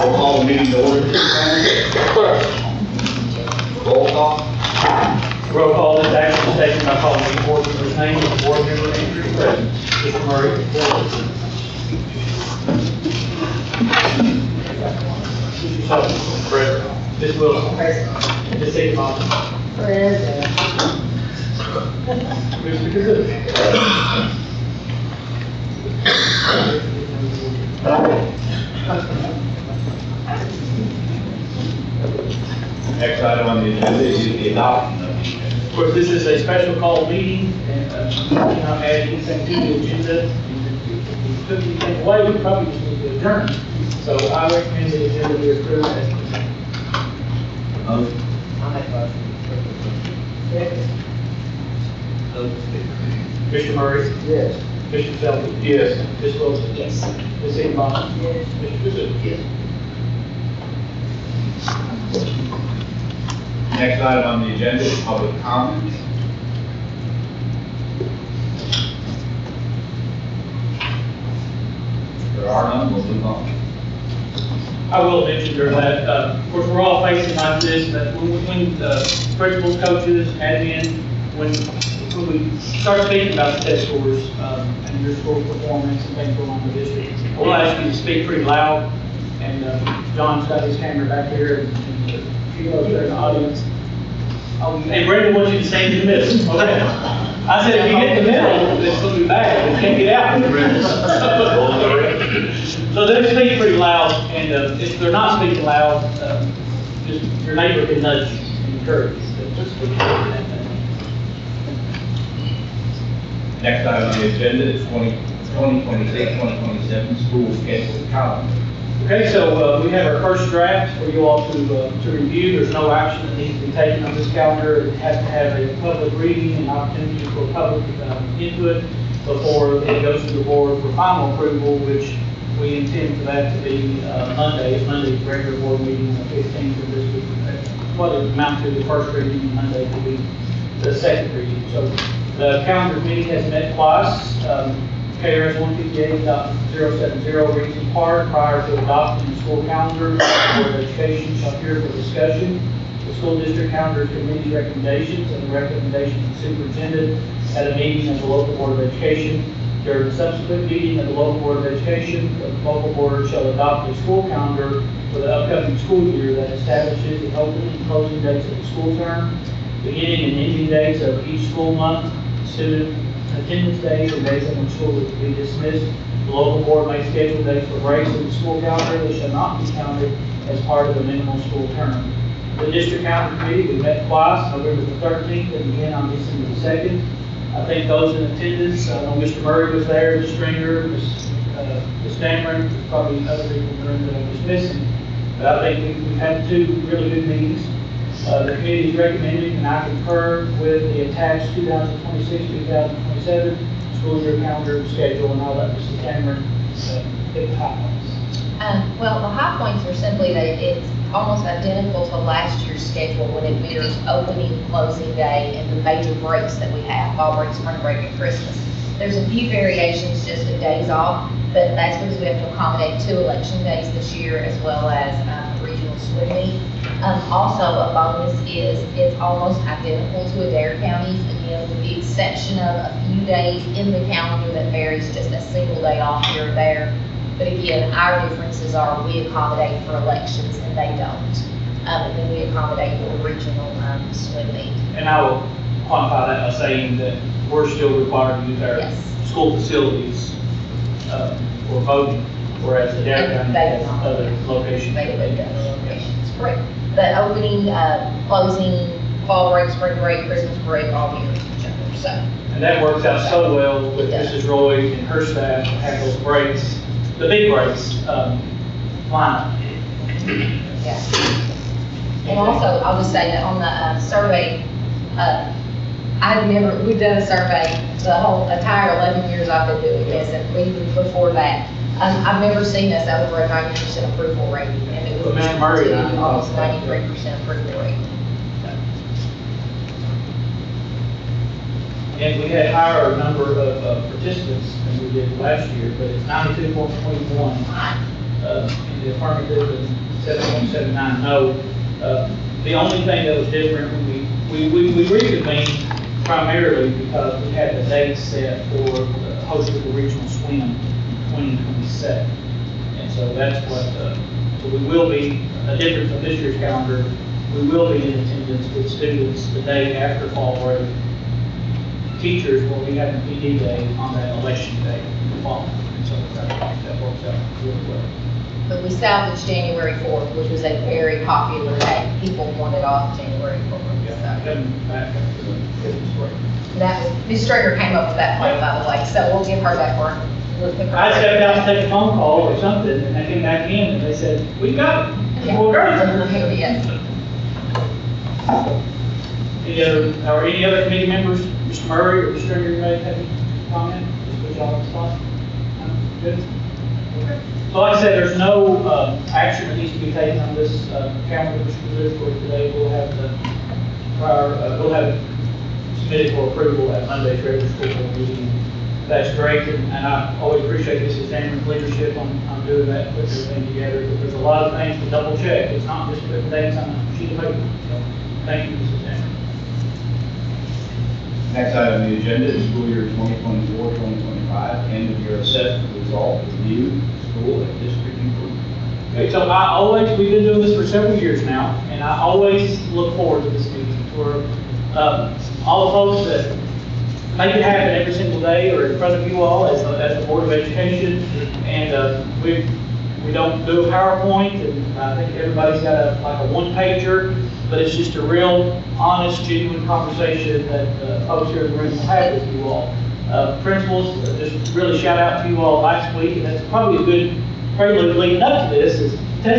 We'll call the meeting to order. Roll call. Roll call is action taken by calling the board member's name and the board member entry present. Mr. Murray. Mr. Sullivan. Present. Ms. Wilson. Present. Ms. Sigmund. Present. Mr. Kazook. Next item on the agenda is the adoption of the agenda. Of course, this is a special call meeting, and we cannot add anything to the agenda. If we took anything away, we probably just need to adjourn. So I recommend the agenda be approved as presented. Motion. Mr. Murray? Yes. Mr. Selby? Yes. Ms. Wilson? Yes. Ms. Sigmund? Yes. Mr. Kazook? Yes. Next item on the agenda is public comments. If there are none, we'll move on. I will mention during that, of course, we're all facing like this, but when principals, coaches, admin, when we start speaking about the test scores, and your school performance and things going on in the district, I will ask you to speak pretty loud, and John's got his camera back here, and you guys are in the audience. And Brenda wants you to stay in the middle. Okay. I said, if you get in the middle, it's going to be bad. You can't get out. So they're speaking pretty loud, and if they're not speaking loud, just your neighbor can nudge you and encourage you. Just speak loud. Next item on the agenda is 2026, 2027 school schedule calendar. Okay, so we have our first draft for you all to review. There's no action that needs to be taken on this calendar. It has to have a public reading and opportunity for public input before it goes to the board for final approval, which we intend for that to be Monday. Monday's regular board meeting on the 15th of this week. What it amount to the first reading, and Monday will be the second reading. So the calendar committee has met twice. KRS 158.070 reads in part prior to adopting the school calendar. The Board of Education shall hear for discussion the school district calendar committee's recommendations and the recommendations of the superintendent at a meeting of the local board of education. During the subsequent meeting of the local board of education, the local board shall adopt a school calendar for the upcoming school year that establishes the opening and closing dates of the school term, beginning and ending dates of each school month, student attendance days, and days on when school is to be dismissed. The local board may schedule dates for breaks in the school calendar that shall not be counted as part of the minimal school term. The district calendar committee, we met twice, November the 13th and again on December the 2nd. I think those in attendance, I know Mr. Murray was there, Ms. Stringer, Ms. Dameron, there's probably other people in the room that I was missing. But I think we've had two really good meetings. The committee is recommending, and I concur with the attached 2026-2027 school year calendar schedule, and I'll let Mrs. Cameron hit the high points. Well, the high points are simply that it's almost identical to last year's schedule when it mirrors opening, closing day, and the major breaks that we have, fall break, spring break, and Christmas. There's a few variations just in days off, but that's because we have to accommodate 2 election days this year as well as a regional swim meet. Also, a bonus is it's almost identical to Adair County's, again, with the exception of a few days in the calendar that varies just a single day off here or there. But again, our differences are we accommodate for elections and they don't. And then we accommodate for the regional swim meet. And I will quantify that by saying that we're still required to use our Yes. school facilities for voting, whereas the Adair County has other locations. They would go to locations, correct. But opening, closing, fall break, spring break, Christmas break, all year each other, so. And that works out so well with It does. Mrs. Roy and her staff to have those breaks, the big breaks, line up. Yeah. And also, I'll just say that on the survey, we've done a survey the whole entire 11 years I've been doing this, and even before that. I've never seen us over a 90% approval rating, and it was Well, Mr. Murray, almost 93% approval rating. And we had higher number of participants than we did last year, but it's 92.21 in the affirmative and 7.79 no. The only thing that was different, we reconvened primarily because we had the date set for hosting the regional swim in 2027. And so that's what, so we will be, a difference from this year's calendar, we will be in attendance with students the day after fall break. Teachers will be having PD day on that election day in the fall. And so that works out really well. But we salvaged January 4th, which was a very popular day. People wanted off January 4th. Yeah, So coming back after the Christmas break. that was, Ms. Stringer came up with that plan, by the way, so we'll give her that work. We'll pick her I up. stepped out to take a phone call or something, and I came back in and they said, we got it. Yeah. Well, great. Yes. Any other committee members? Mr. Murray or Mr. Stringer, you may have any comment? Just put y'all on the spot. Good? Okay. So like I said, there's no action that needs to be taken on this calendar, Mr. Brazil, for today. We'll have we'll have it submitted for approval at Monday's regular school board meeting. That's great, and I always appreciate Mrs. Dameron's leadership on doing that, putting everything together, because there's a lot of things to double check. It's not just putting dates on a sheet of paper. So, thank you, Mrs. Dameron. Next item on the agenda is school year 2024-2025, end of year assessment result review, school and district improvement. Okay, so we've been doing this for several years now, and I always look forward to this meeting for all the folks that make it happen every single day or in front of you all as the Board of Education. And we don't do a PowerPoint, and I think everybody's got like a one-pager, but it's just a real honest, genuine conversation that folks here in the room will have with you all. Principals, just really shout out to you all last week, and that's probably a good prelude leading up to this, is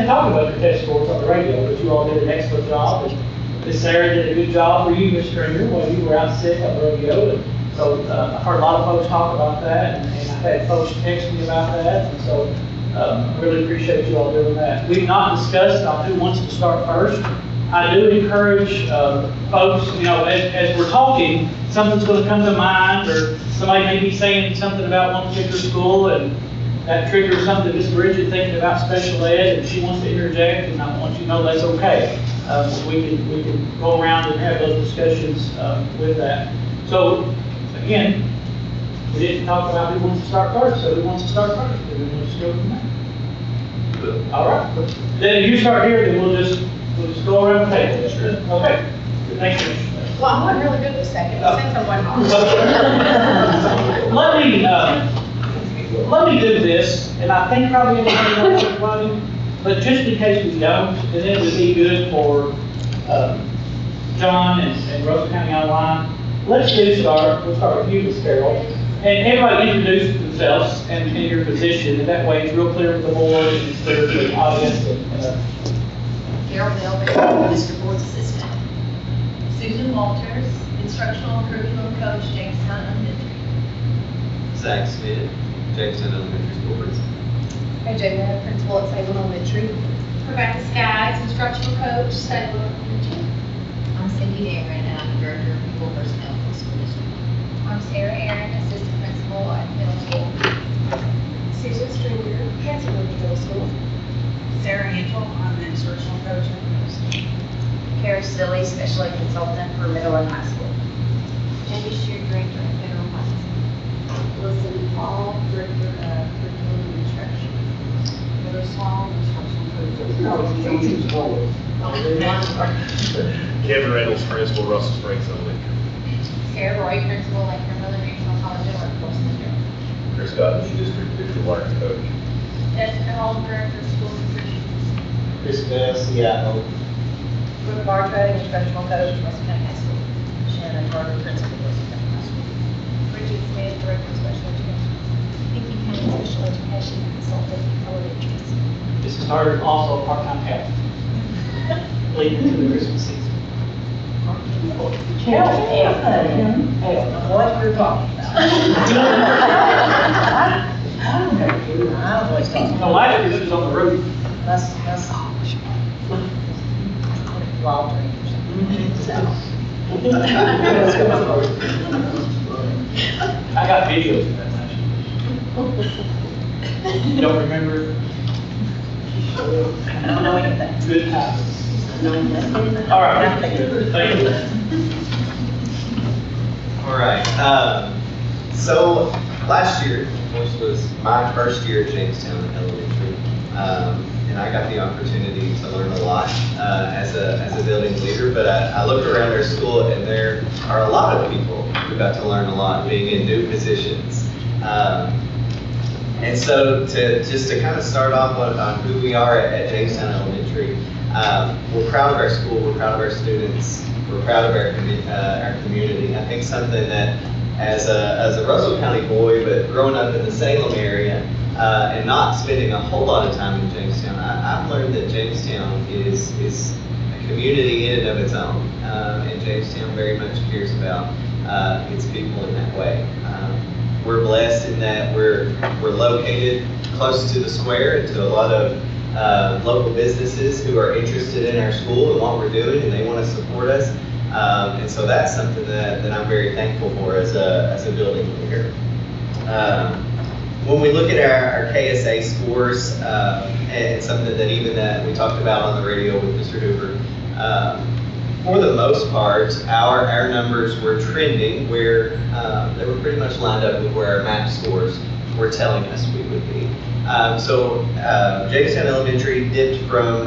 talking about your test scores on the radio, but you all did an excellent job, and Miss Sarah did a good job for you, Ms. Stringer, while you were out sick on the radio. And so I've heard a lot of folks talk about that, and I've had folks text me about that, and so I really appreciate you all doing that. We've not discussed on who wants to start first. I do encourage folks, as we're talking, something's going to come to mind, or somebody may be saying something about one particular school, and that triggers something Ms. Bridget thinking about special ed, and she wants to interject, and I want you to know that's okay. We can go around and have those discussions with that. So, again, we didn't talk about who wants to start first, so who wants to start first? And then we'll just go from there. All right. Then if you start here, then we'll just go around the table. Okay. Thank you. Well, I'm not really good this second, since I'm going home. Let me do this, and I think probably everybody knows everybody, but just in case we don't, then it would be good for John and Russell County Online. We'll start with you, Ms. Carroll, and everybody introduce themselves and your position, and that way it's real clear with the board and it's clear with the audience. Carol Delby, District Board's Assistant. Susan Walters, Instructional and Curriculum Coach, Jamestown Elementary. Zach Smith, Jamestown Elementary School Principal. AJ Bennett, Principal at Salem Elementary. Rebecca Skies, Instructional Coach, Salem Elementary. I'm Cindy Dameron, and I'm the Director of People Personnel for the school district. I'm Sarah Aaron, Assistant Principal at Middle School. Susan Stringer, Principal at Middle School. Sarah Angel, I'm the Instructional Coach at Middle School. Kara Stilley, Special Ed Consultant for middle and high school. Jamie Shear, Director at Federal High School. Leslie Paul, Director of Curriculum and Instruction. Heather Small, Instructional Coach. Kevin Reynolds, Principal, Russell Springs Elementary. Sarah Roy, Principal at Cumberland Regional College and Workforce Center. Chris Scott, District Digital Learning Coach. Jessica Hall, Director of School Nutrition. Chris Bell, CIO. Brooke Bartow, Instructional Coach, Russell County High School. Shannon Carter, Principal, Russell County High School. Bridget Smith, Director of Special Education. Vicki County Special Education Consultant, Elementary. This is her also part-time help, leading into the Christmas season. What you're talking about. No, last year she was on the roof. That's Walter. I got videos of that last year. You don't remember? I don't know anything. Good time. No, nothing. All right, thank you. All right, so last year, which was my first year at Jamestown Elementary, and I got the opportunity to learn a lot as a building leader, but I look around our school and there are a lot of people who got to learn a lot being in new positions. And so to kind of start off on who we are at Jamestown Elementary, we're proud of our school, we're proud of our students, we're proud of our community. I think something that as a Russell County boy, but growing up in the Salem area and not spending a whole lot of time in Jamestown, I've learned that Jamestown is a community in and of its own, and Jamestown very much cares about its people in that way. We're blessed in that we're located close to the square and to a lot of local businesses who are interested in our school and what we're doing, and they want to support us. And so that's something that I'm very thankful for as a building leader. When we look at our KSA scores, and something that even that we talked about on the radio with Mr. Hoover, for the most part, our numbers were trending where they were pretty much lined up with where our MAP scores were telling us we would be. So Jamestown Elementary dipped from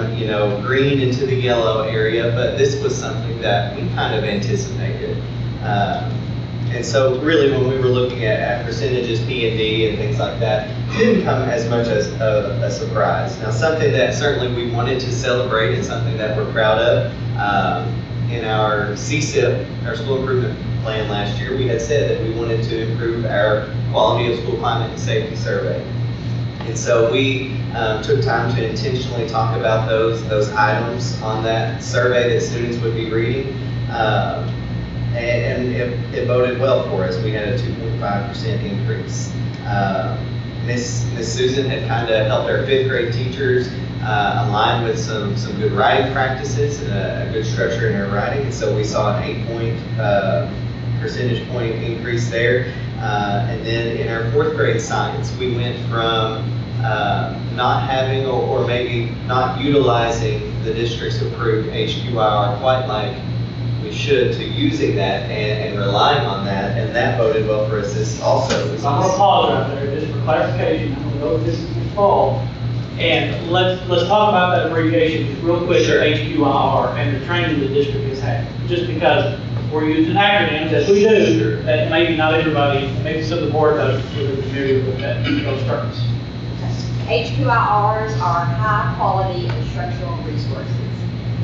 green into the yellow area, but this was something that we kind of anticipated. And so really when we were looking at percentages, P&D and things like that, it didn't come as much as a surprise. Now something that certainly we wanted to celebrate and something that we're proud of, in our CSIP, our school improvement plan last year, we had said that we wanted to improve our quality of school climate and safety survey. And so we took time to intentionally talk about those items on that survey that students would be reading. And it boded well for us. We had a 2.5% increase. Miss Susan had kind of helped our 5th grade teachers align with some good writing practices and a good structure in her writing. And so we saw an 8 percentage point increase there. And then in our 4th grade science, we went from not having or maybe not utilizing the district's approved HQIR quite like we should to using that and relying on that, and that boded well for us this also. I'm going to pause right there, just for clarification. I'm going to go over this in the fall. And let's talk about that abbreviation just real quick, Sure. HQIR, and the training the district has had. Just because we're using acronyms, as we do, that maybe not everybody, maybe some of the board knows, are familiar with that, those terms. HQIRs are high quality instructional resources.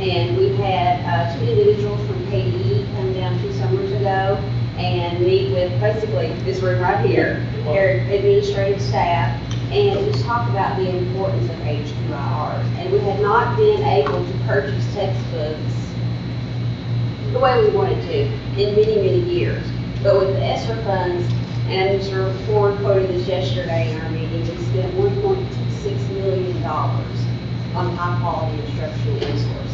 And we had 2 individuals from KDE come down 2 summers ago and meet with basically this room right here, their administrative staff, and just talk about the importance of HQIRs. And we had not been able to purchase textbooks the way we wanted to in many, many years. But with the ESSER funds, and Mr. Ford quoted this yesterday in our meeting, we spent $1.26 million on high quality instructional resources.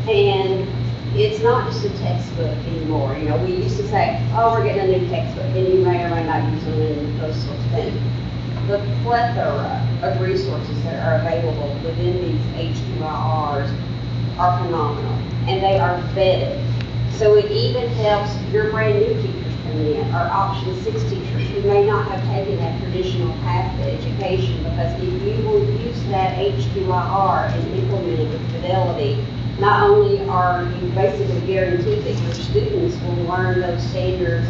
And it's not just a textbook anymore. We used to say, oh, we're getting a new textbook, and you may or may not use them in those sorts of things. The plethora of resources that are available within these HQIRs are phenomenal, and they are vetted. So it even helps your brand new teachers coming in, or Option 6 teachers who may not have taken that traditional path to education, because if you will use that HQIR and implement it with fidelity, not only are you basically guaranteed that your students will learn those standards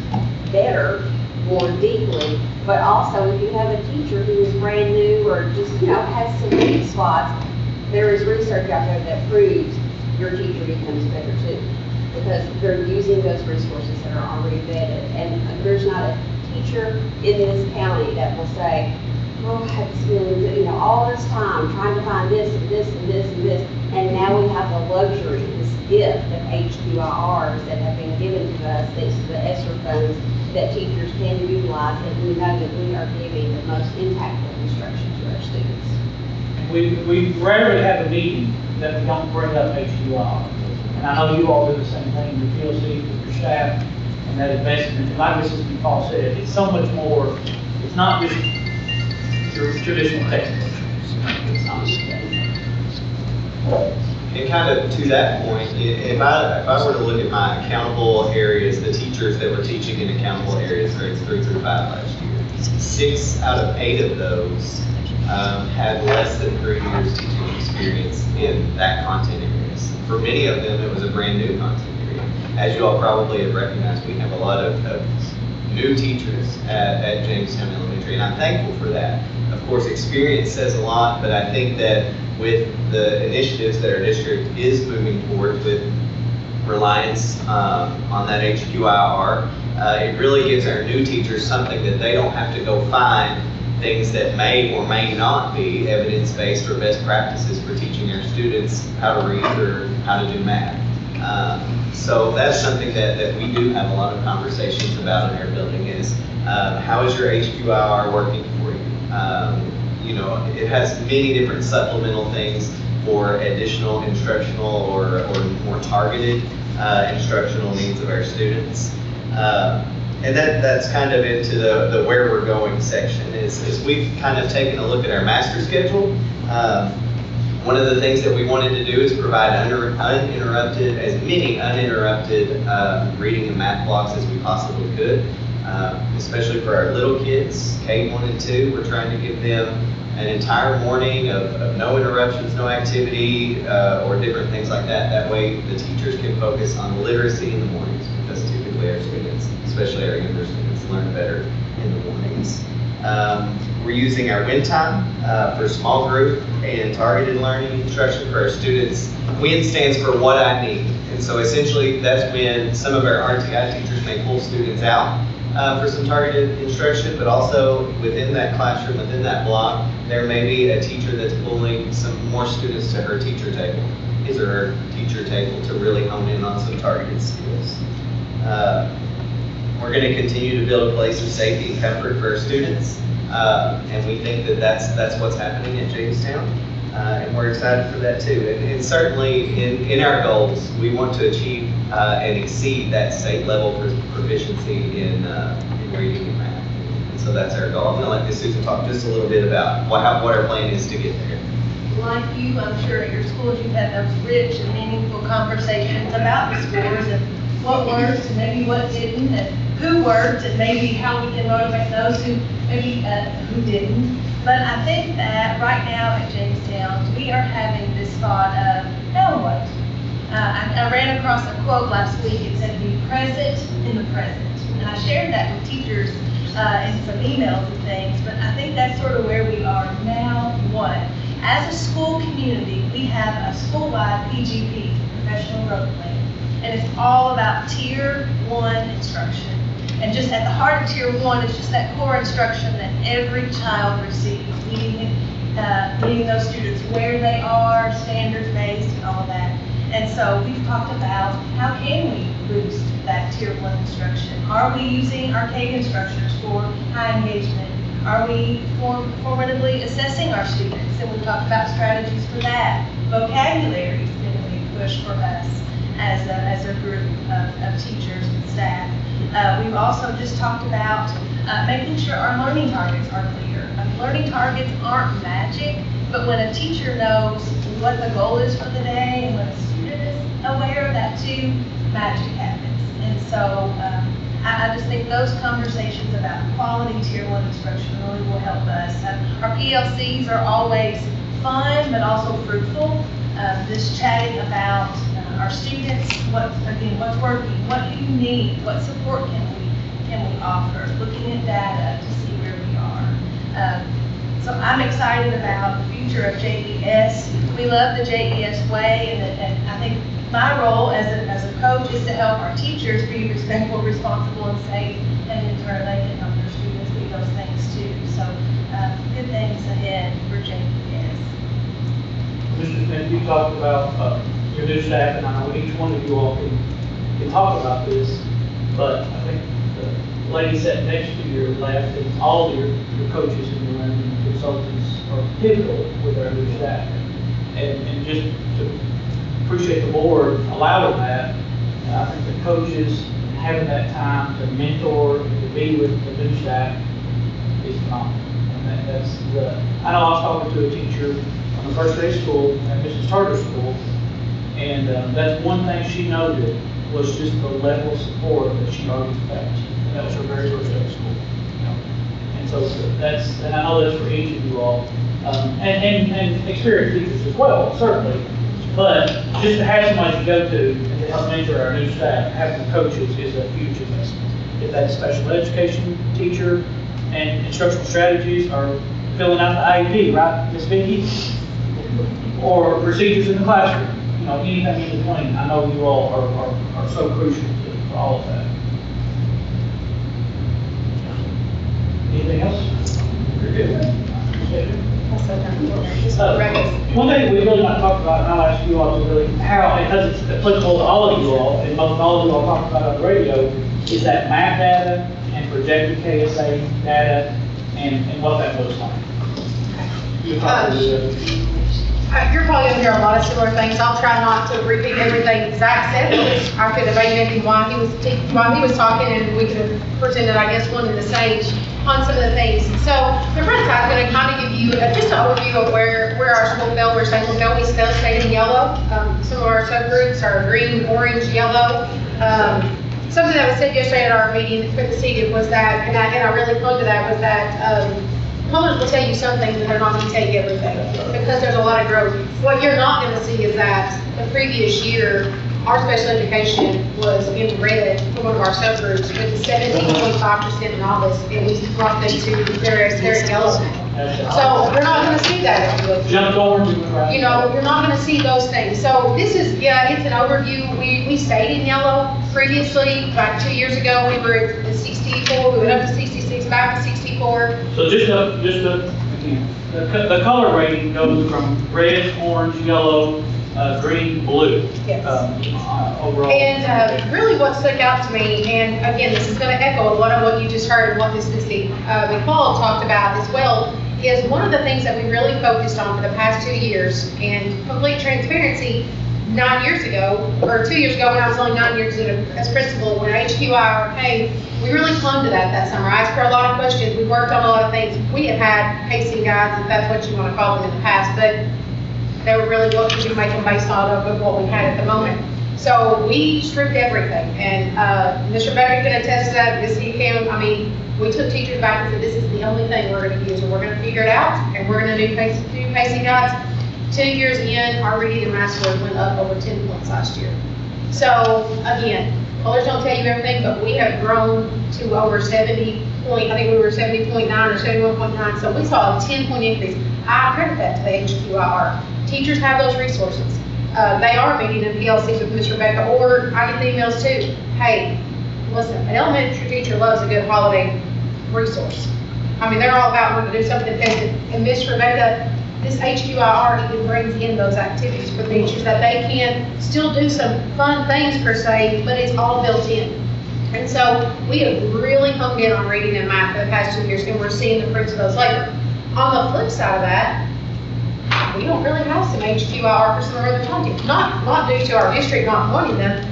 better, more deeply, but also if you have a teacher who is brand new or just, has some weak spots, there is research out there that proves your teacher becomes better too, because they're using those resources that are already vetted. And there's not a teacher in this county that will say, oh, I had this feeling, all this time trying to find this and this and this and this, and now we have the luxury, this gift of HQIRs that have been given to us, thanks to the ESSER funds, that teachers can utilize, and we know that we are giving the most impactful instruction to our students. We rarely have a meeting that we don't bring up HQIR. And I know you all do the same thing, your PLC, with your staff, and that investment. And like Mrs. Paul said, it's so much more, it's not just your traditional textbooks. And kind of to that point, if I were to look at my accountable areas, the teachers that were teaching in accountable areas, grades 3 through 5 last year, 6 out of 8 of those had less than 3 years teaching experience in that content areas. For many of them, it was a brand new content area. As you all probably have recognized, we have a lot of new teachers at Jamestown Elementary, and I'm thankful for that. Of course, experience says a lot, but I think that with the initiatives that our district is moving forward with reliance on that HQIR, it really gives our new teachers something that they don't have to go find things that may or may not be evidence-based or best practices for teaching our students how to read or how to do math. So that's something that we do have a lot of conversations about in our building is how is your HQIR working for you? You know, it has many different supplemental things for additional instructional or more targeted instructional needs of our students. And that's kind of into the where we're going section is we've kind of taken a look at our master schedule. One of the things that we wanted to do is provide uninterrupted, as many uninterrupted reading and math blocks as we possibly could, especially for our little kids, K1 and 2. We're trying to give them an entire morning of no interruptions, no activity, or different things like that. That way the teachers can focus on literacy in the mornings, because typically our students, especially our younger students, learn better in the mornings. We're using our win time for small group and targeted learning instruction for our students. WIN stands for what I need. And so essentially that's when some of our RTI teachers may pull students out for some targeted instruction, but also within that classroom, within that block, there may be a teacher that's pulling some more students to her teacher table, his or her teacher table, to really hone in on some targeted skills. We're going to continue to build a place of safety and comfort for our students, and we think that that's what's happening at Jamestown, and we're excited for that too. And certainly in our goals, we want to achieve and exceed that state level proficiency in reading and math. And so that's our goal. I'm going to let Susan talk just a little bit about what our plan is to get there. Like you, I'm sure at your schools you've had those rich and meaningful conversations about the scores and what worked and maybe what didn't, and who worked, and maybe how we can motivate those who maybe who didn't. But I think that right now at Jamestown, we are having this thought of, now what? I ran across a quote last week. It said, be present in the present. And I shared that with teachers in some emails and things, but I think that's sort of where we are now. What? As a school community, we have a school-wide PGP, professional growth plan, and it's all about Tier 1 instruction. And just at the heart of Tier 1 is just that core instruction that every child receives, meeting those students where they are, standards-based, and all of that. And so we've talked about how can we boost that Tier 1 instruction? Are we using archaic instructors for high engagement? Are we formatively assessing our students? And we've talked about strategies for that. Vocabulary is going to be a push for us as a group of teachers and staff. We've also just talked about making sure our learning targets are clear. Learning targets aren't magic, but when a teacher knows what the goal is for the day and when a student is aware of that too, magic happens. And so I just think those conversations about quality Tier 1 instruction really will help us. Our PLCs are always fun, but also fruitful. This chatting about our students, what's working, what do you need, what support can we offer, looking at data to see where we are. So I'm excited about the future of JES. We love the JES way, and I think my role as a coach is to help our teachers be respectful, responsible, and safe, and in turn they can help their students be those things too. So good things ahead for JES. Mr. Smith, you talked about your new staff, and I know each one of you all can talk about this, but I think the lady sitting next to your left and all your coaches and your learning consultants are pivotal with our new staff. And just to appreciate the board allowing that, I think the coaches having that time to mentor and to be with the new staff is phenomenal. And I know I was talking to a teacher on the first day of school at Mrs. Tarter's school, and that's one thing she noted was just the level of support that she already felt. And that was her very first day of school. You know? And so and I know that's for each of you all, and experienced teachers as well, certainly. But just to have somebody to go to and to help mentor our new staff, having coaches is a huge investment. If that's special education teacher and instructional strategies are filling out the IEP, right, Ms. Vicki? Or procedures in the classroom, you know, anything in between. I know you all are so crucial for all of that. Anything else? You're good. One thing we really not talked about, and I'll ask you all to really, how, because it's applicable to all of you all, and most all of you all talked about on the radio, is that math data and projected KSA data and what that looks like. You You're probably gonna hear a lot of similar things. I'll try not to repeat everything Zach said, because I could have maybe while he was talking, and we could have presented, I guess, one and the same on some of the things. So the prototype is gonna kind of give you just an overview of where our school fell. We're saying we still stayed in yellow. Some of our subgroups are green, orange, yellow. Something that was said yesterday at our meeting for the city was that, and I really clung to that, was that colors will tell you something, but they're not going to tell you everything, because there's a lot of growth. What you're not going to see is that the previous year, our special education was in red for one of our subgroups with 17.5% in all this, and we brought them to their yellow. So we're not going to see that if you look. Jump orange. You know, you're not going to see those things. So this is, it's an overview. We stayed in yellow previously. About 2 years ago, we were at 64. We went up to 66, back to 64. So again, the color rating goes from red, orange, yellow, green, blue. Yes. Overall. And really what stuck out to me, and again, this is going to echo a lot of what you just heard and what Ms. McFall talked about as well, is one of the things that we really focused on for the past 2 years, and complete transparency, 9 years ago, or 2 years ago when I was only 9 years as principal, when HQI came, we really clung to that summer. I asked her a lot of questions. We worked on a lot of things. We have had pacing guides, if that's what you want to call them, in the past, but they were really what we could make them based on of what we had at the moment. So we stripped everything, and Ms. Rebecca can attest to that. Ms. Kim, I mean, we took teachers back and said, this is the only thing we're going to use, and we're going to figure it out, and we're going to do pacing guides. 2 years in, our reading and math scores went up over 10 points last year. So again, colors don't tell you everything, but we have grown to over 70 point, I think we were 70.9 or 71.9, so we saw a 10-point increase. I credit that to the HQIR. Teachers have those resources. They are meeting in PLCs with Ms. Rebecca, or I get the emails too. Hey, listen, an elementary teacher loves a good holiday resource. I mean, they're all about wanting to do something tested. And Ms. Rebecca, this HQIR even brings in those activities for teachers that they can still do some fun things per se, but it's all built in. And so we have really honed in on reading and math for the past 2 years, and we're seeing the fruits of those labor. On the flip side of that, we don't really have some HQIR for some of our other content. Not due to our district not wanting them.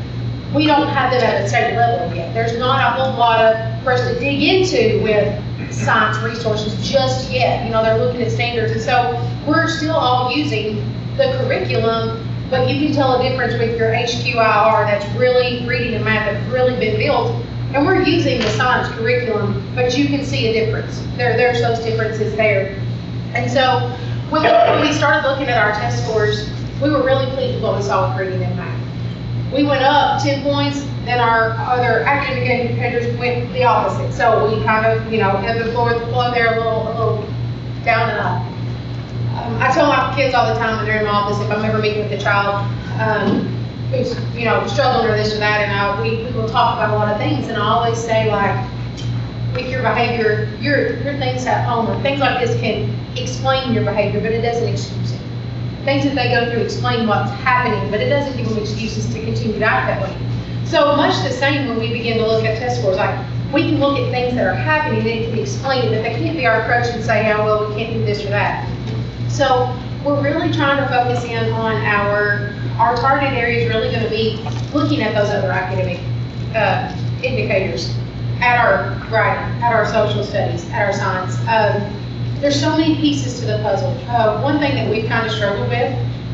We don't have them at a state level yet. There's not a whole lot for us to dig into with science resources just yet. You know, they're looking at standards. And so we're still all using the curriculum, but you can tell a difference with your HQIR that's really reading and math that's really been built. And we're using the science curriculum, but you can see a difference. There's those differences there. And so when we started looking at our test scores, we were really pleased with what we saw with reading and math. We went up 10 points, then our other academic indicators went the opposite. So we kind of, you know, had the flow there a little down and up. I tell my kids all the time when they're in my office, if I'm ever meeting with a child who's, you know, struggling or this or that, and we will talk about a lot of things, and I always say, like, with your behavior, your things at home, or things like this can explain your behavior, but it doesn't excuse it. Things that they go through explain what's happening, but it doesn't give them excuses to continue to act that way. So much the same when we begin to look at test scores, like, we can look at things that are happening, and it can explain it, but they can't be our crutch and say, oh, well, we can't do this or that. So we're really trying to focus in on our targeted area is really going to be looking at those other academic indicators, at our writing, at our social studies, at our science. there's so many pieces to the puzzle. One thing that we've kind of struggled with,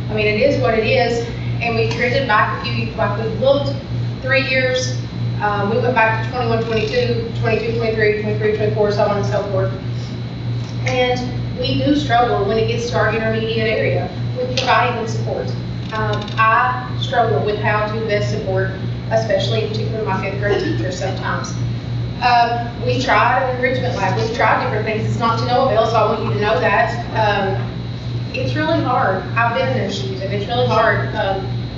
I mean, it is what it is, and we've trended back a few, like we've looked 3 years, we went back to 21, 22, 22, 23, 23, 24, so on and so forth. And we do struggle when it gets to our intermediate area with providing them support. I struggle with how to best support, especially in particular my 5th grade teachers sometimes. We tried an enrichment lab, we've tried different things, it's not to no avail, so I want you to know that. It's really hard, I've been in their shoes, and it's really hard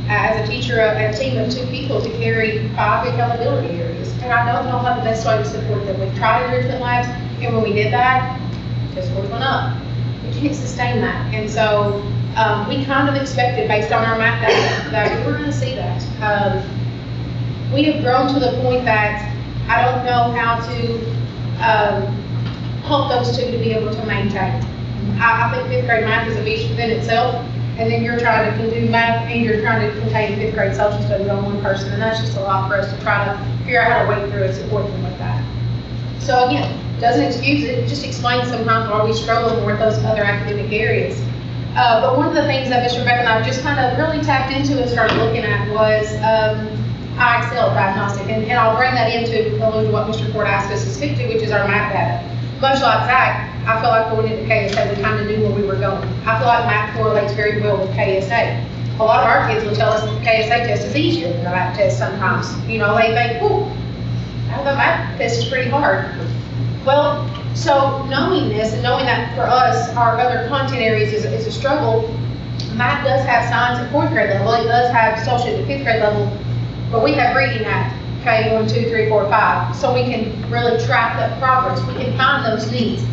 as a teacher, a team of 2 people to carry 5 accountability areas. And I don't know how the best way to support them. We've tried enrichment labs, and when we did that, test scores went up. We can't sustain that. And so we kind of expected, based on our math data, that we were going to see that. We have grown to the point that I don't know how to help those 2 to be able to maintain. I think 5th grade math is a beast within itself, and then you're trying to do math and you're trying to contain 5th grade social studies on one person, and that's just a lot for us to try to figure out how to wade through and support them with that. So again, doesn't excuse it, it just explains sometimes why we struggle more with those other academic areas. But one of the things that Mr. Beck and I just kind of really tapped into and started looking at was IXL diagnostic, and I'll bring that in to allude to what Mr. Ford asked us to speak to, which is our math data. Much like Zach, I feel like going into KSA, we kind of knew where we were going. I feel like math correlates very well with KSA. A lot of our kids will tell us that the KSA test is easier than the math test sometimes. You know, they think, oh, the math test is pretty hard. Well, so knowing this and knowing that for us, our other content areas is a struggle, math does have science at 4th grade level, it does have social at 5th grade level, but we have reading at K 1, 2, 3, 4, 5, so we can really track that progress. We can find those needs.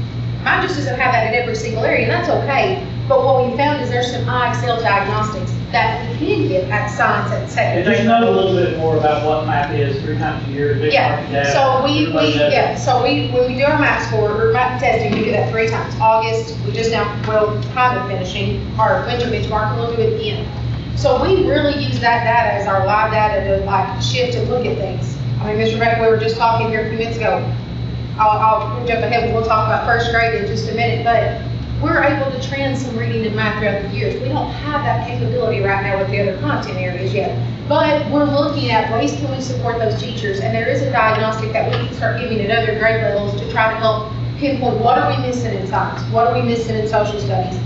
Mine just doesn't have that in every single area, and that's okay. But what we found is there's some IXL diagnostics that we can get at science and second. And just know a little bit more about what math is 3 times a year. Yeah, so when we do our math score, or math testing, we do that 3 times. August, we just now, well, kind of finishing our winter benchmark, and we'll do it again. So we really use that data as our live data to like shift and look at things. I mean, Mr. Beck, we were just talking here a few minutes ago. I'll jump ahead, we'll talk about 1st grade in just a minute, but we're able to trend some reading and math throughout the years. We don't have that capability right now with the other content areas yet, but we're looking at ways can we support those teachers, and there is a diagnostic that we can start giving at other grade levels to try to help pinpoint what are we missing in science, what are we missing in social studies.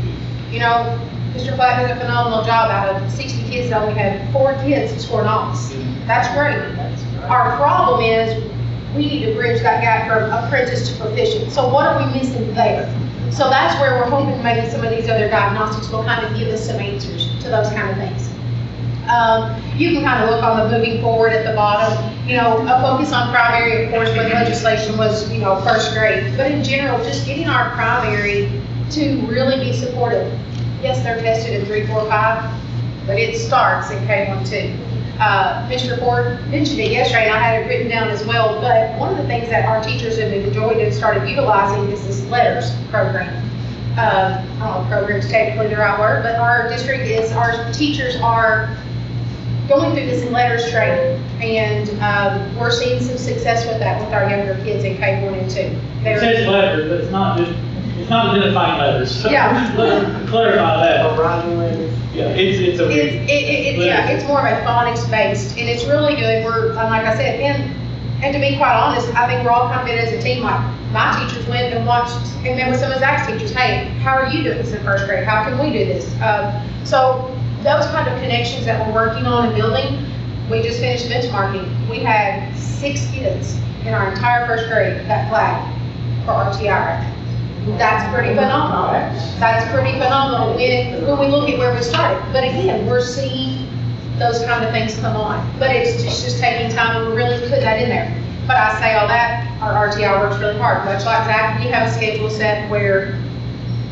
You know, Mr. Flatt does a phenomenal job. Out of 60 kids, I only had 4 kids who scored honors. That's great. Our problem is we need to bridge that gap from apprentice to proficient. So what are we missing there? So that's where we're hoping maybe some of these other diagnostics will kind of give us some answers to those kind of things. You can kind of look on the moving forward at the bottom. You know, a focus on primary, of course, when legislation was, you know, 1st grade. But in general, just getting our primary to really be supportive. Yes, they're tested in 3, 4, 5, but it starts in K1, 2. Mr. Ford mentioned it yesterday, and I had it written down as well, but one of the things that our teachers have enjoyed and started utilizing is this letters program. I don't know if program's technically the right word, but our district is, our teachers are going through this letters training, and we're seeing some success with that with our younger kids in K1 and 2. It says letters, but it's not identifying letters. Yeah. Let's clarify that. Yeah, it's more of a phonics based, and it's really good. We're, like I said, and to be quite honest, I think we're all kind of in as a team. Like my teachers went and watched and met with some of Zach's teachers. Hey, how are you doing this in 1st grade? How can we do this? So those kind of connections that we're working on and building. We just finished benchmarking. We had 6 kids in our entire 1st grade that flagged for RTI. That's pretty phenomenal. That's pretty phenomenal when we look at where we started. But again, we're seeing those kind of things come on. But it's just taking time, and we're really putting that in there. But I say all that, our RTI works really hard. Much like Zach, we have a schedule set where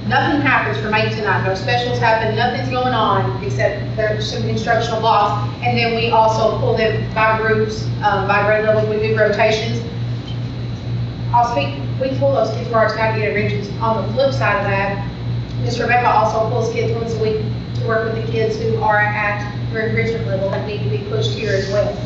nothing happens from 8 to 9. No specials happen, nothing's going on except there's some instructional blocks. And then we also pull them by groups, by grade levels. We do rotations. We pull those kids for our RTI interventions. On the flip side of that, Ms. Rebecca also pulls kids once a week to work with the kids who are at their enrichment level that need to be pushed here as well.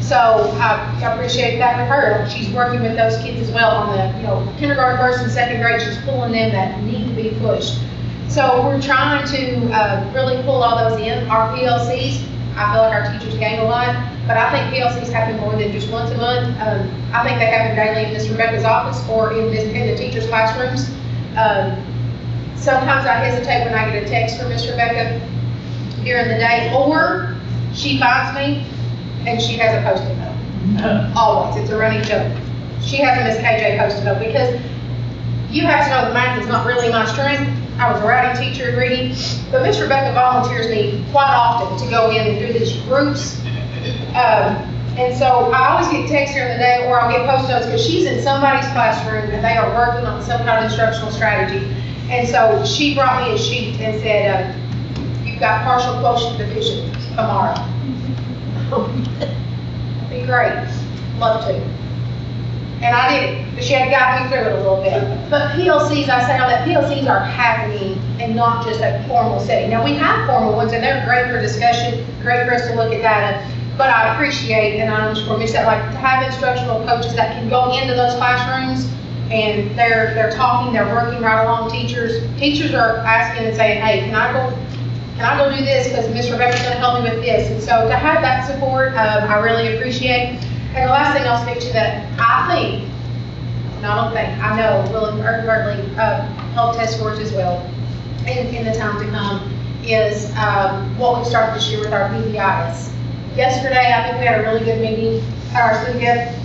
So I appreciate that with her. She's working with those kids as well on the, kindergarten, first and second grade. She's pulling them that need to be pushed. So we're trying to really pull all those in. Our PLCs, I feel like our teachers gain a lot, but I think PLCs happen more than just once a month. I think they happen daily in Miss Rebecca's office or in the teachers' classrooms. Sometimes I hesitate when I get a text from Miss Rebecca during the day, or she finds me and she has a post-it note. Always, it's a running joke. She has a Miss KJ post-it note because you have to know that math is not really my strength. I was a writing teacher in reading, but Miss Rebecca volunteers me quite often to go in and do these groups. And so I always get texts during the day, or I'll get post notes because she's in somebody's classroom and they are working on some kind of instructional strategy. And so she brought me a sheet and said, you've got partial quotient division tomorrow. That'd be great. Love to. And I did it, but she had to guide me through it a little bit. But PLCs, I say all that, PLCs are happening and not just a formal setting. Now, we have formal ones, and they're great for discussion, great for us to look at data, but I appreciate, and I'm sure Miss that, like, to have instructional coaches that can go into those classrooms, and they're talking, they're working right along teachers. Teachers are asking and saying, hey, can I go do this, because Miss Rebecca's gonna help me with this. And so to have that support, I really appreciate. And the last thing I'll speak to that I think, I know will inadvertently help test scores as well in the time to come is what we started this year with our PBIs. Yesterday, I think we had a really good meeting at our city gift.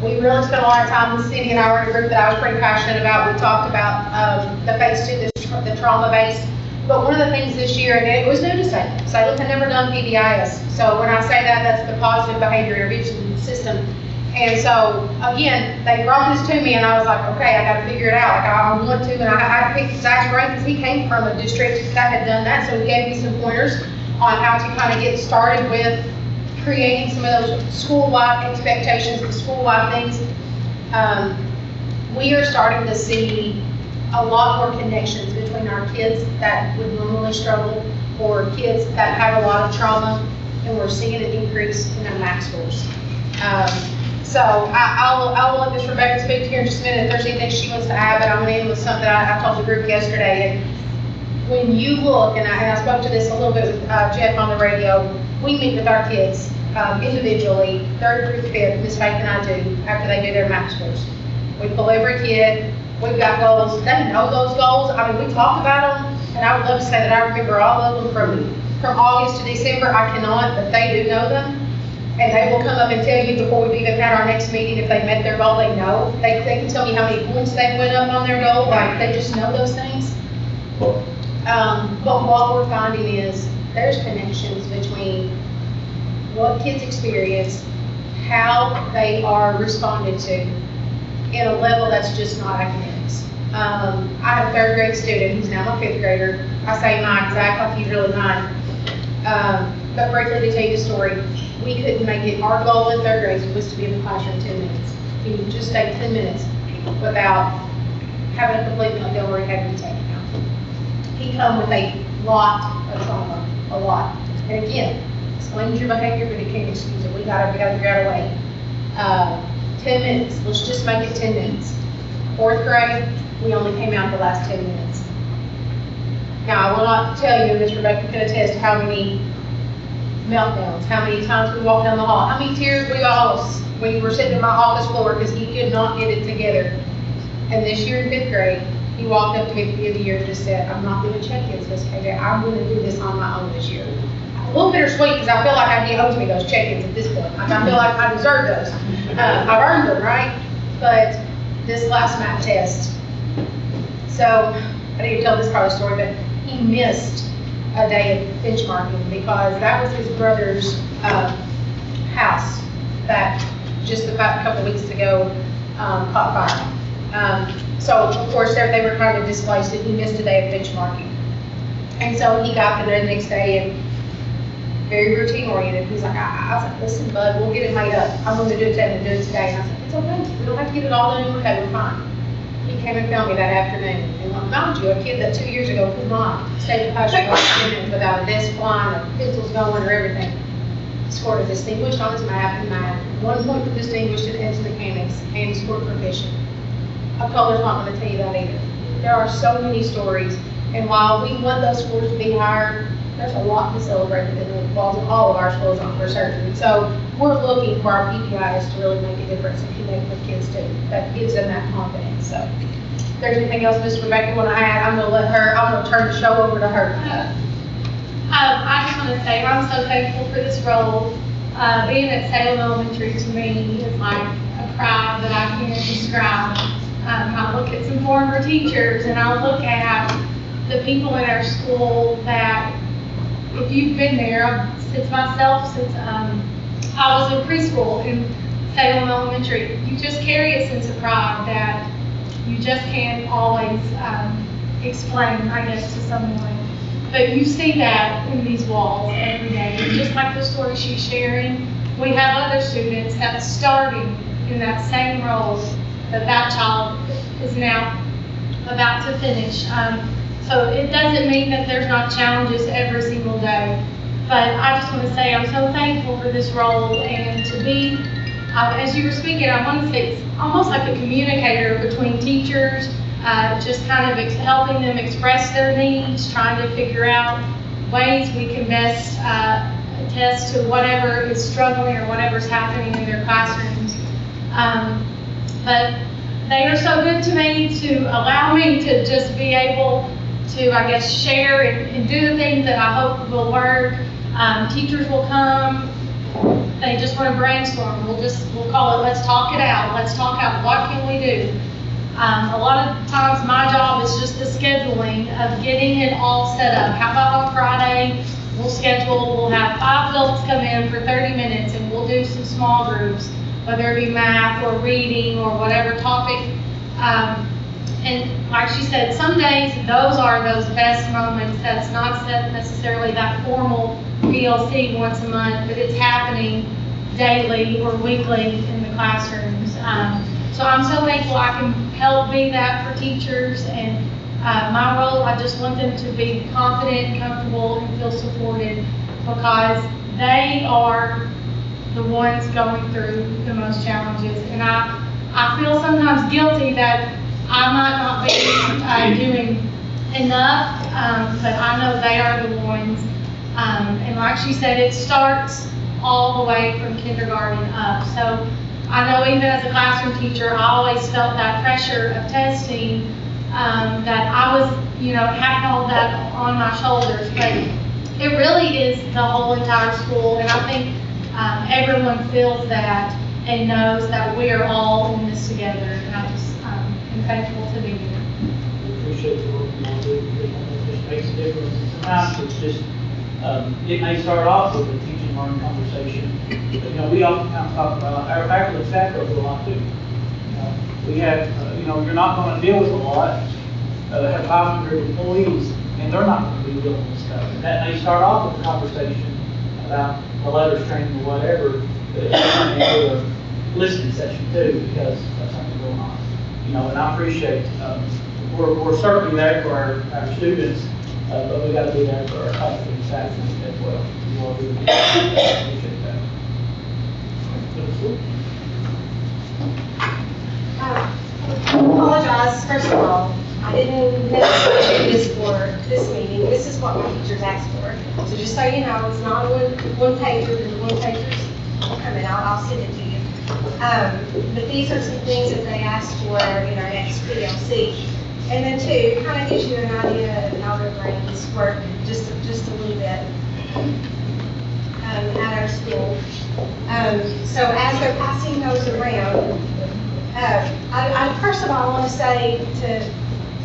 We really spent a lot of time with Cindy and I were in a group that I was pretty passionate about. We talked about the phase 2, the trauma-based. But one of the things this year, and it was new to Salem. Salem had never done PBIS. So when I say that, that's the positive behavior intervention system. And so, again, they brought this to me and I was like, okay, I gotta figure it out. Like, I want to, and I picked Zach's brain because he came from a district that had done that. So he gave me some pointers on how to kind of get started with creating some of those school-wide expectations and school-wide things. We are starting to see a lot more connections between our kids that would normally struggle or kids that have a lot of trauma, and we're seeing an increase in their math scores. So I will let Ms. Rebecca speak here in just a minute if there's anything she wants to add, but I'm going to end with something I told the group yesterday. And when you look, and I spoke to this a little bit with Jeff on the radio, we meet with our kids individually, 3rd through 5th, Ms. Faith and I do, after they do their math scores. We pull every kid. We've got goals. They know those goals. I mean, we talk about them, and I would love to say that I remember all of them from August to December. I cannot, but they do know them. And they will come up and tell you before we've even had our next meeting if they met their goal. They know. They can tell me how many points they went up on their goal. Like, they just know those things. But what we're finding is there's connections between what kids experience, how they are responded to, in a level that's just not academics. I have a 3rd grade student, he's now my 5th grader. I say mine because I act like he's really mine. But briefly to tell you the story, we couldn't make it, our goal in 3rd grade was to be in the classroom 10 minutes. He would just stay 10 minutes without having a complete meltdown where he had to be taken out. He come with a lot of trauma, a lot. And again, explains your behavior, but it can't excuse it. We gotta figure out a way. 10 minutes, let's just make it 10 minutes. 4th grade, we only came out the last 10 minutes. Now, I will not tell you, Ms. Rebecca can attest how many meltdowns, how many times we walked down the hall, how many tears we lost when you were sitting in my office floor because he could not get it together. And this year in 5th grade, he walked up to me at the end of the year and just said, I'm not doing check-ins, Miss KJ, I'm gonna do this on my own this year. A little bittersweet because I feel like he owes me those check-ins at this point. Like, I feel like I deserve those. I've earned them, right? But this last math test, so I didn't tell this part of the story, but he missed a day of benchmarking because that was his brother's house that just about a couple weeks ago caught fire. So of course they were trying to displace it. He missed a day of benchmarking. And so he got there the next day and very routine oriented. He's like, I was like, listen, bud, we'll get it made up. I'm going to do it today and do it today. And I said, it's okay. We don't have to get it all done in one day. We're fine. He came and found me that afternoon. And mind you, a kid that 2 years ago could not stay in the classroom for 10 minutes without a desk flying or pencils going or everything. scored a distinguished on his math and math, 1 point for distinguished in edge mechanics, and he scored proficient. A color's not going to tell you that either. There are so many stories, and while we want those scores to be higher, there's a lot to celebrate within the walls of all of our schools on for certain. So we're looking for our PPIs to really make a difference and connect with kids too. That gives them that confidence. So if there's anything else Ms. Rebecca want to add, I'm going to turn the show over to her. I just want to say I'm so thankful for this role. Being at Salem Elementary to me is like a pride that I can't describe. I look at some former teachers and I look at the people in our school that, if you've been there, since I was in preschool in Salem Elementary, you just carry a sense of pride that you just can't always explain, I guess, to someone. But you see that in these walls every day. And just like the story she's sharing, we have other students that's starting in that same role that child is now about to finish. So it doesn't mean that there's not challenges every single day. But I just want to say I'm so thankful for this role, and to be, as you were speaking, I want to say it's almost like a communicator between teachers, just kind of helping them express their needs, trying to figure out ways we can best attest to whatever is struggling or whatever's happening in their classrooms. But they are so good to me to allow me to just be able to, I guess, share and do the things that I hope will work. Teachers will come, they just want to brainstorm. We'll call it, let's talk it out. Let's talk out, what can we do? A lot of times my job is just the scheduling of getting it all set up. How about on Friday, we'll have 5 adults come in for 30 minutes and we'll do some small groups, whether it be math or reading or whatever topic. And like she said, some days those are those best moments. That's not necessarily that formal PLC once a month, but it's happening daily or weekly in the classrooms. So I'm so thankful I can help be that for teachers, and my role, I just want them to be confident, comfortable, and feel supported, because they are the ones going through the most challenges. And I feel sometimes guilty that I might not be doing enough, but I know they are the ones. And like she said, it starts all the way from kindergarten up. So I know even as a classroom teacher, I always felt that pressure of testing, that I was, having all that on my shoulders. But it really is the whole entire school, and I think everyone feels that and knows that we are all in this together. And I just am thankful to be here. We appreciate the work you all do, because it just makes a difference. And sometimes it's just, it may start off with a teaching learning conversation, but we oftentimes talk about our faculty and staff go through a lot too. We have, you're not going to deal with a lot. Have 500 employees, and they're not going to be dealing with stuff. And that may start off with a conversation about the letters training or whatever, but it's turning into a listening session too, because that's something going on. And I appreciate, we're certainly there for our students, but we got to be there for our faculty and staff as well. You all do appreciate that. I apologize, first of all. I didn't necessarily do this for this meeting. This is what my teachers asked for. So just so you know, it's not a one pager, there's one pagers coming. I'll send it to you. But these are some things that they asked for in our next PLC. And then two, it kind of gives you an idea of how their brains work just a little bit at our school. So as they're passing those around, I first of all want to say to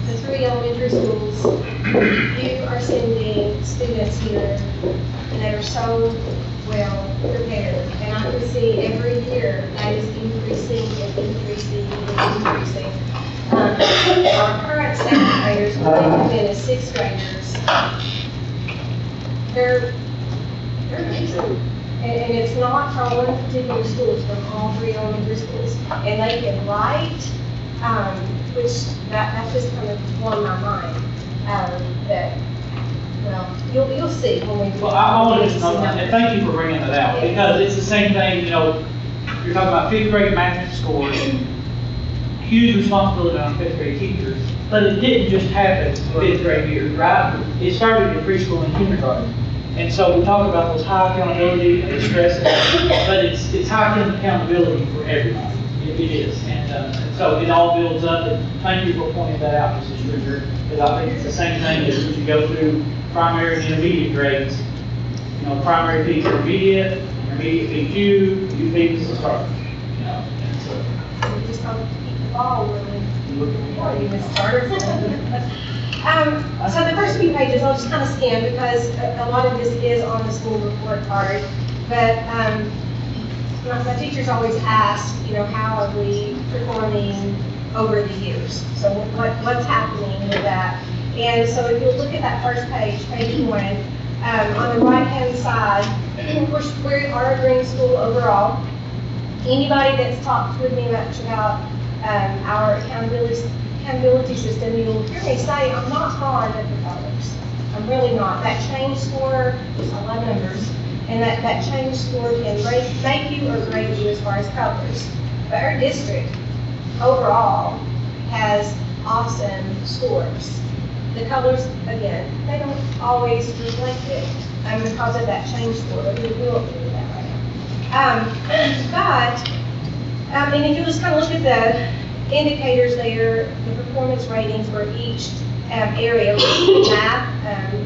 the 3 elementary schools, you are sending students here, and they are so well prepared. And I can see every year that is increasing and increasing and increasing. Our current 2nd graders, when they come in as 6th graders, they're amazing. And it's not from one particular school, it's from all 3 elementary schools. And they can write, which that just kind of blown my mind, that well, you'll see when we. Well, I want to just know, and thank you for bringing that out, because it's the same thing, you know, you're talking about fifth grade math scores, huge responsibility on fifth grade teachers, but it didn't just happen fifth grade year, right? It started in preschool and kindergarten. And so we talk about those high accountability and the stress, but it's high accountability for everybody. It is, and so it all builds up, and thank you for pointing that out, Mrs. Stringer, because I think it's the same thing as you go through primary and intermediate grades. You know, primary feeds intermediate feeds you feed the starters, you know, and so. We just don't keep the ball rolling. Or even starters. So the first few pages, I'll just kind of skim because a lot of this is on the school report card. But my teachers always ask, you know, how are we performing over the years? So what's happening with that? And so if you look at that first page, page 1, on the right-hand side, we are a green school overall. Anybody that's talked with me much about our accountability system, you'll hear me say, I'm not fond of the colors. I'm really not. That change score, there's a lot of numbers, and that change score can make you or grade you as far as colors. But our district overall has awesome scores. The colors, again, they don't always reflect it because of that change score, but we will do that right now. And if you just kind of look at the indicators there, the performance ratings for each area, math,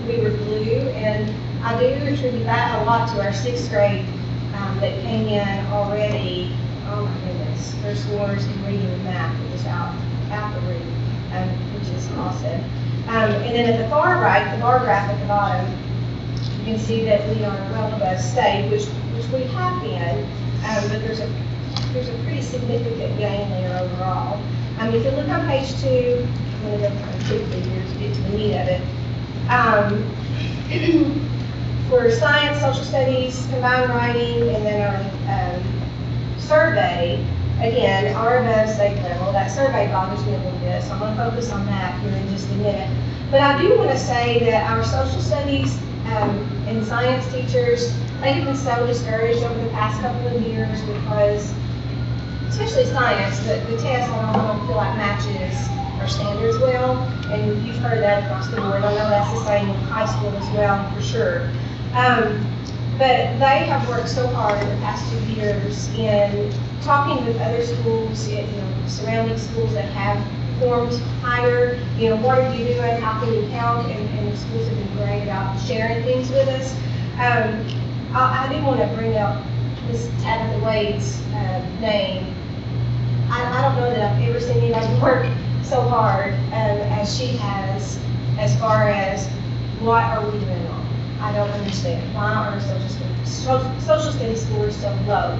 we were blue, and I do attribute that a lot to our 6th grade that came in already. Oh my goodness, their scores in reading and math were just out the roof, which is awesome. And then at the far right, the bar graph at the bottom, you can see that we are well above state, which we have been, but there's a pretty significant gain there overall. If you look on page 2, I'm going to go kind of quickly here to get to the meat of it. For science, social studies, combined writing, and then our survey, again, are above state level. That survey bothers me a little bit, so I'm going to focus on that here in just a minute. But I do want to say that our social studies and science teachers, they have been so discouraged over the past couple of years because, especially science, the test I don't feel like matches our standards well, and you've heard that across the board. I know that's the same in high school as well, for sure. But they have worked so hard in the past 2 years in talking with other schools, surrounding schools that have performed higher. What are you doing? How can you help? And the schools have been great about sharing things with us. I do want to bring up Miss Tabitha Wade's name. I don't know that I've ever seen anybody work so hard as she has, as far as what are we doing wrong. I don't understand. Why are social studies scores so low?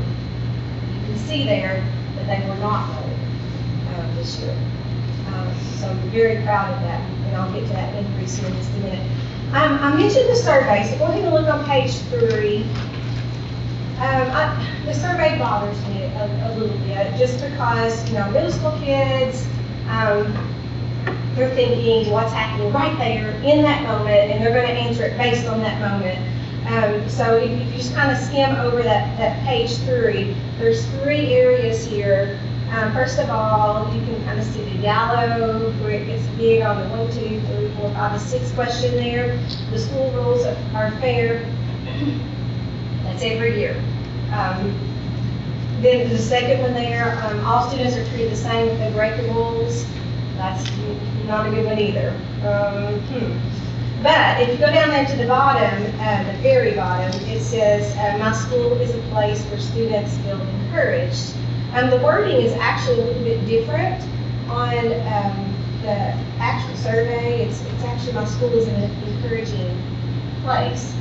You can see there that they were not low this year. So I'm very proud of that, and I'll get to that increase here in just a minute. I mentioned the survey, so go ahead and look on page 3. The survey bothers me a little bit, just because, middle school kids, they're thinking what's happening right there in that moment, and they're going to answer it based on that moment. So if you just kind of skim over that page 3, there's 3 areas here. First of all, you can kind of see the yellow, where it gets big on the 1, 2, 3, 4, 5, and 6 question there. The school rules are fair. That's every year. Then the second one there, all students are treated the same if they break the rules. That's not a good one either. But if you go down there to the bottom, the very bottom, it says, my school is a place where students feel encouraged. The wording is actually a little bit different on the actual survey. It's actually, my school is an encouraging place.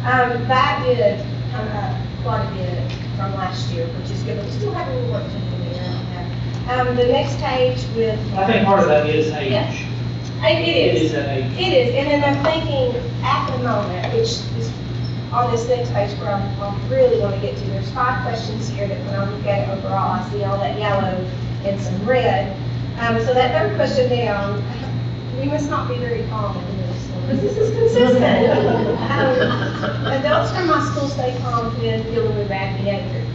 That did come up quite a bit from last year, which is good, but we still have a little work to do there. The next page with... I think part of that is age. Yeah. It is. It is that age. It is, and then I'm thinking at the moment, which is on this next page where I really want to get to, there's 5 questions here that when I look at it overall, I see all that yellow and some red. So that third question down, we must not be very calm in the middle school. because this is consistent. Adults from my school stay calm when dealing with bad behavior.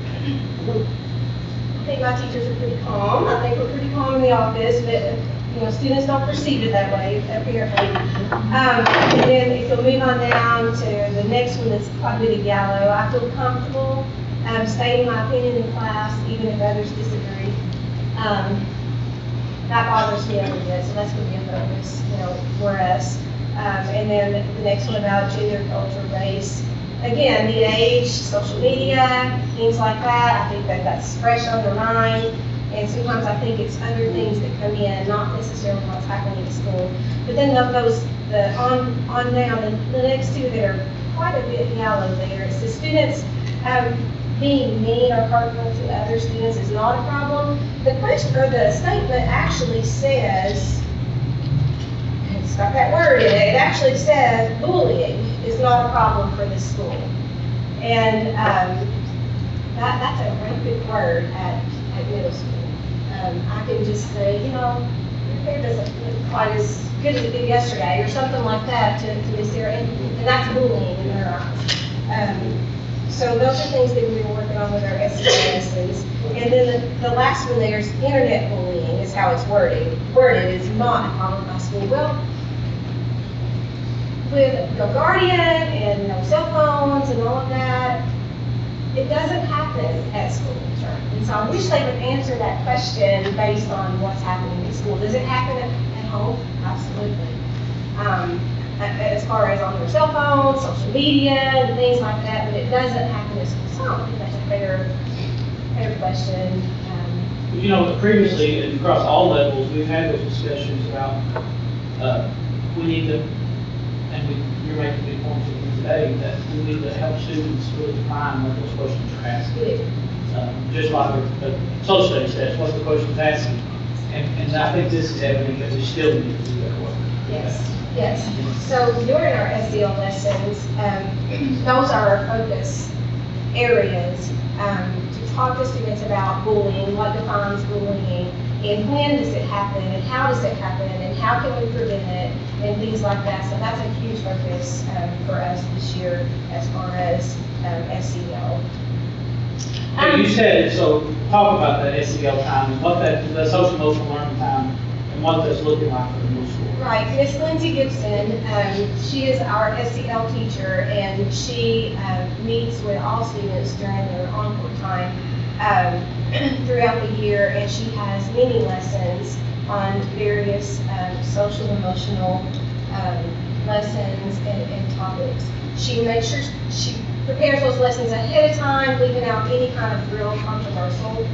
I think my teachers are pretty calm. I think we're pretty calm in the office, but, students don't perceive it that way, apparently. And then if you'll move on down to the next one that's quite a bit of yellow, I feel comfortable stating my opinion in class, even if others disagree. That bothers me a little bit, so that's going to be a focus, for us. And then the next one about gender, culture, race. Again, the age, social media, things like that. I think that that's fresh on their mind. And sometimes I think it's other things that come in, not necessarily what's happening at school. But then on down, the next two that are quite a bit yellow there, it's the students being mean or hurtful to other students is not a problem. The question, or the statement actually says, it's got that word in it, it actually says bullying is not a problem for this school. And that's a rampant word at middle school. I can just say, your hair doesn't look quite as good as it did yesterday, or something like that to Miss Sarah, and that's bullying in their eyes. So those are things that we were working on with our SEL lessons. And then the last one there is internet bullying is how it's worded. Worded is not a problem in my school. Well, with no guardian and no cell phones and all of that, it doesn't happen at school. And so I wish they would answer that question based on what's happening at school. Does it happen at home? Absolutely. As far as on their cell phones, social media, and things like that, but it doesn't happen at school. So I don't think that's a fair question. Previously, and across all levels, we've had those discussions about, we need to, and you're making big points of it today, that we need to help students really define what those questions are asking. Just like the social studies test, what the question's asking. And I think this is evident that we still need to do that work. Yes. So during our SEL lessons, those are our focus areas to talk to students about bullying, what defines bullying, and when does it happen, and how does it happen, and how can we prevent it, and things like that. So that's a huge focus for us this year as far as SEL. You said, so talk about that SEL time and what the social emotional learning time and what that's looking like for the middle school. Right, Miss Lindsay Gibson, she is our SEL teacher, and she meets with all students during their encore time throughout the year, and she has many lessons on various social emotional lessons and topics. She makes sure she prepares those lessons ahead of time, leaving out any kind of real controversial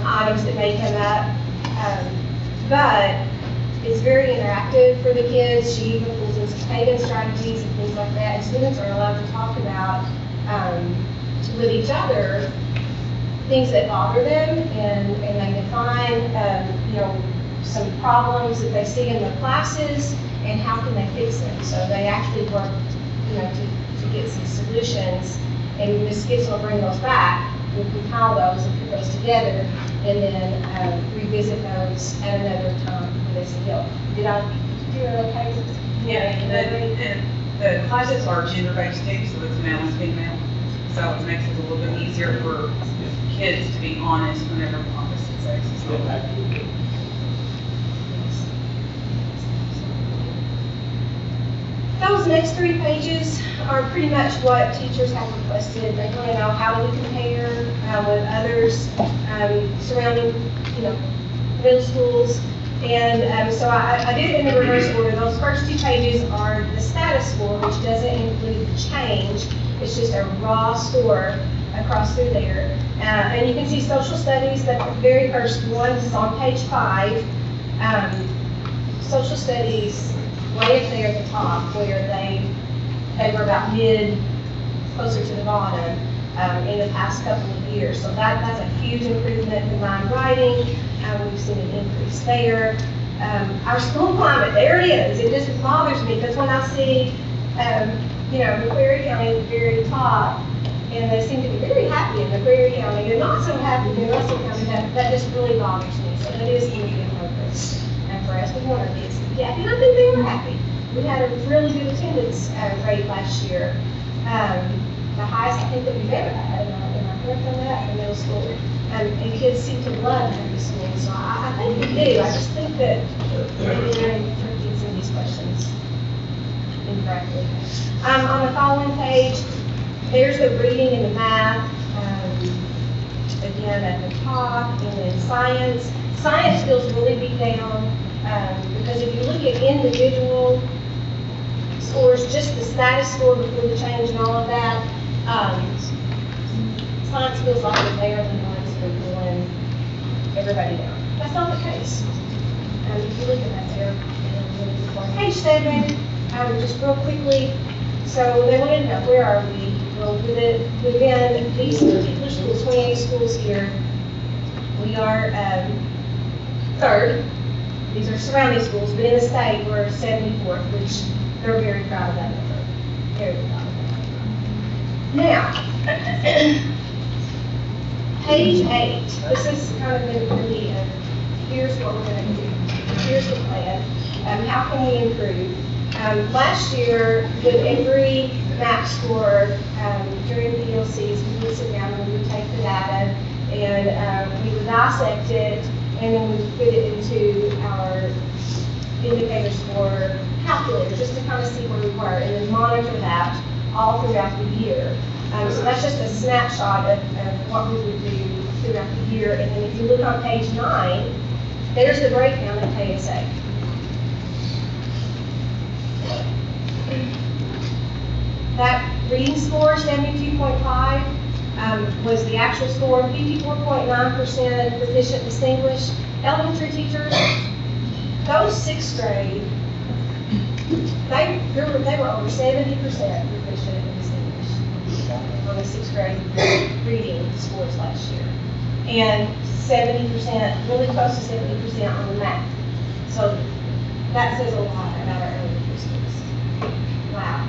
items that may come up. But it's very interactive for the kids. She even pulls in some pagan strategies and things like that. And students are allowed to talk about with each other things that bother them, and they define some problems that they see in their classes and how can they fix them. So they actually work to get some solutions, and Ms. Gibson will bring those back. We'll compile those and put those together, and then revisit those at another time with SEL. Did I do it okay? Yeah, and the classes are gender-based too, so it's male and female. So it makes it a little bit easier for kids to be honest whenever opposite sex is involved. Those next 3 pages are pretty much what teachers have requested. They want to know how do we compare with others surrounding, middle schools. And so I did it in the reverse order. Those first 2 pages are the status score, which doesn't include the change. It's just a raw score across through there. And you can see social studies, the very first one is on page 5. Social studies, way up there at the top, where they were about mid, closer to the bottom in the past couple of years. So that's a huge improvement. Combined writing, we've seen an increase there. Our school climate, there it is. It just bothers me because when I see, McQuarrie County at the very top, and they seem to be very happy in McQuarrie County, and not so happy in Russell County, that just really bothers me. So that is going to be a focus for us. We want our kids to be happy, and I think they were happy. We had a really good attendance rate last year. The highest I think that we've ever had, am I correct on that, in middle school? And kids seem to love coming to school, so I think we do. I just think that maybe they're interpreting some of these questions incorrectly. On the following page, there's the reading and the math. Again, at the top, and then science. Science feels really beat down, because if you look at individual scores, just the status score before the change and all of that, science feels like they're the ones who are pulling everybody down. That's not the case. If you look at that there, page 7, just real quickly, so they wanted to know, where are we? Well, within these particular schools, 28 schools here, we are third. These are surrounding schools, but in the state, we're 74th, which they're very proud of that number. Very proud of that number. Now, page 8. This is kind of really, here's what we're going to do. Here's the plan. How can we improve? Last year, with every MAP score during PLCs, we would sit down and we would take the data and we would dissect it, and then we would put it into our indicator score calculator just to kind of see where we were, and then monitor that all throughout the year. So that's just a snapshot of what we would do throughout the year. And then if you look on page 9, there's the breakdown of KSA. That reading score, 72.5, was the actual score, 54.9% proficient distinguished. Elementary teachers, those 6th grade, they were over 70% proficient and distinguished on the 6th grade reading scores last year. And 70%, really close to 70% on the math. So that says a lot about our elementary schools. Wow.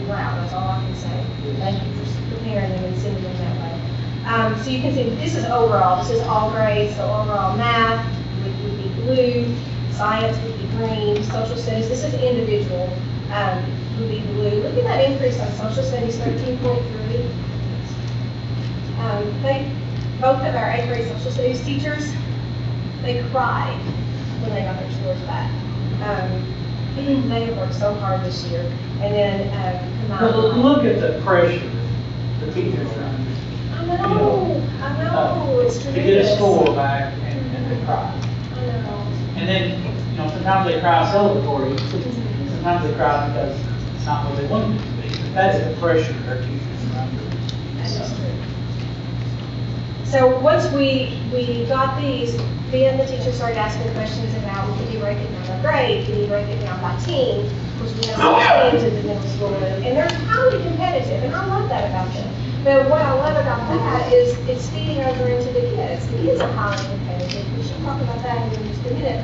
Wow, that's all I can say. Thank you for preparing them and sending them that way. So you can see this is overall. This is all grades. So overall math would be blue, science would be green, social studies. This is individual would be blue. Look at that increase on social studies, 13.3. Both of our 8th grade social studies teachers, they cried when they got their scores back. They have worked so hard this year. And then But look at the pressure the teachers are under. I know, it's To tremendous. get a score back and they cry. I know. And then, sometimes they cry celebratory, sometimes they cry because it's not what they wanted it to be. But that is the pressure our teachers are under. That is true. So once we got these, then the teachers started asking questions about, well, can you break it down by grade? Can you break it down by team? Of course, we have some teams in the middle school, and they're highly competitive, and I love that about them. But what I love about that is it's feeding over into the kids. The kids are highly competitive. We should talk about that in just a minute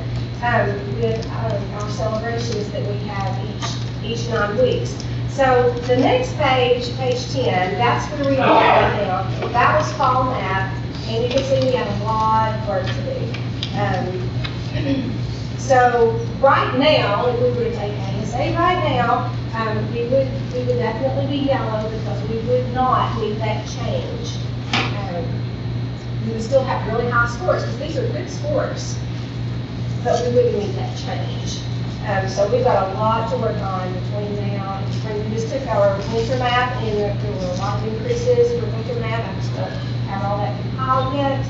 with our celebrations that we have each 9 weeks. So the next page, page 10, that's where we are right now. That was fall math, and you can see we have a lot of work to do. So right now, if we were to take KSA right now, we would definitely be yellow because we would not need that change. We would still have really high scores because these are good scores, but we wouldn't need that change. So we've got a lot to work on between now and spring. We just took our winter math, and there were a lot of increases for winter math. I just don't have all that compiled yet.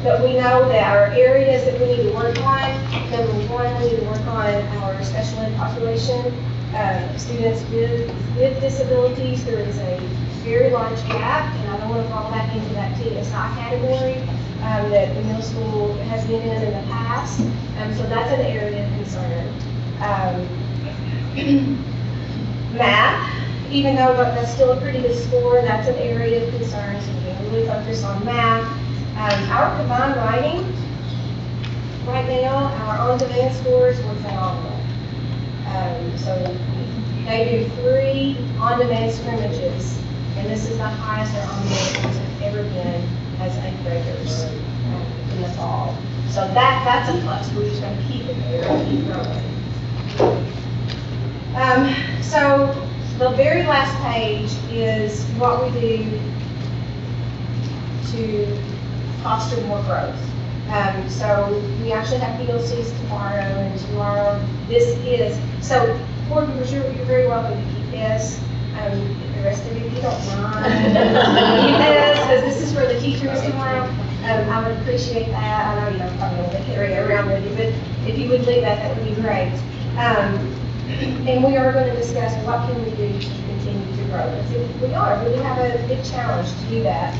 But we know that our areas that we need to work on, number 1, we need to work on our special ed population, students with disabilities. There is a very large gap, and I don't want to fall back into that TSI category that the middle school has been in the past. So that's an area of concern. Math, even though that's still a pretty good score, that's an area of concern. So we're going to really focus on math. Our combined writing, right now, our on-demand scores were phenomenal. So they do 3 on-demand scrimmages, and this is the highest our on-demand scores have ever been as 8th graders in the fall. So that's a plus. We're just going to keep it there and keep growing. So the very last page is what we do to foster more growth. So we actually have PLCs tomorrow, and tomorrow, so board members, you're very welcome to keep this. The rest of you, if you don't mind, keep this, because this is for the teachers tomorrow. I would appreciate that. I know you don't probably want to carry it around with you, but if you would leave that, that would be great. And we are going to discuss what can we do to continue to grow. We do have a big challenge to do that.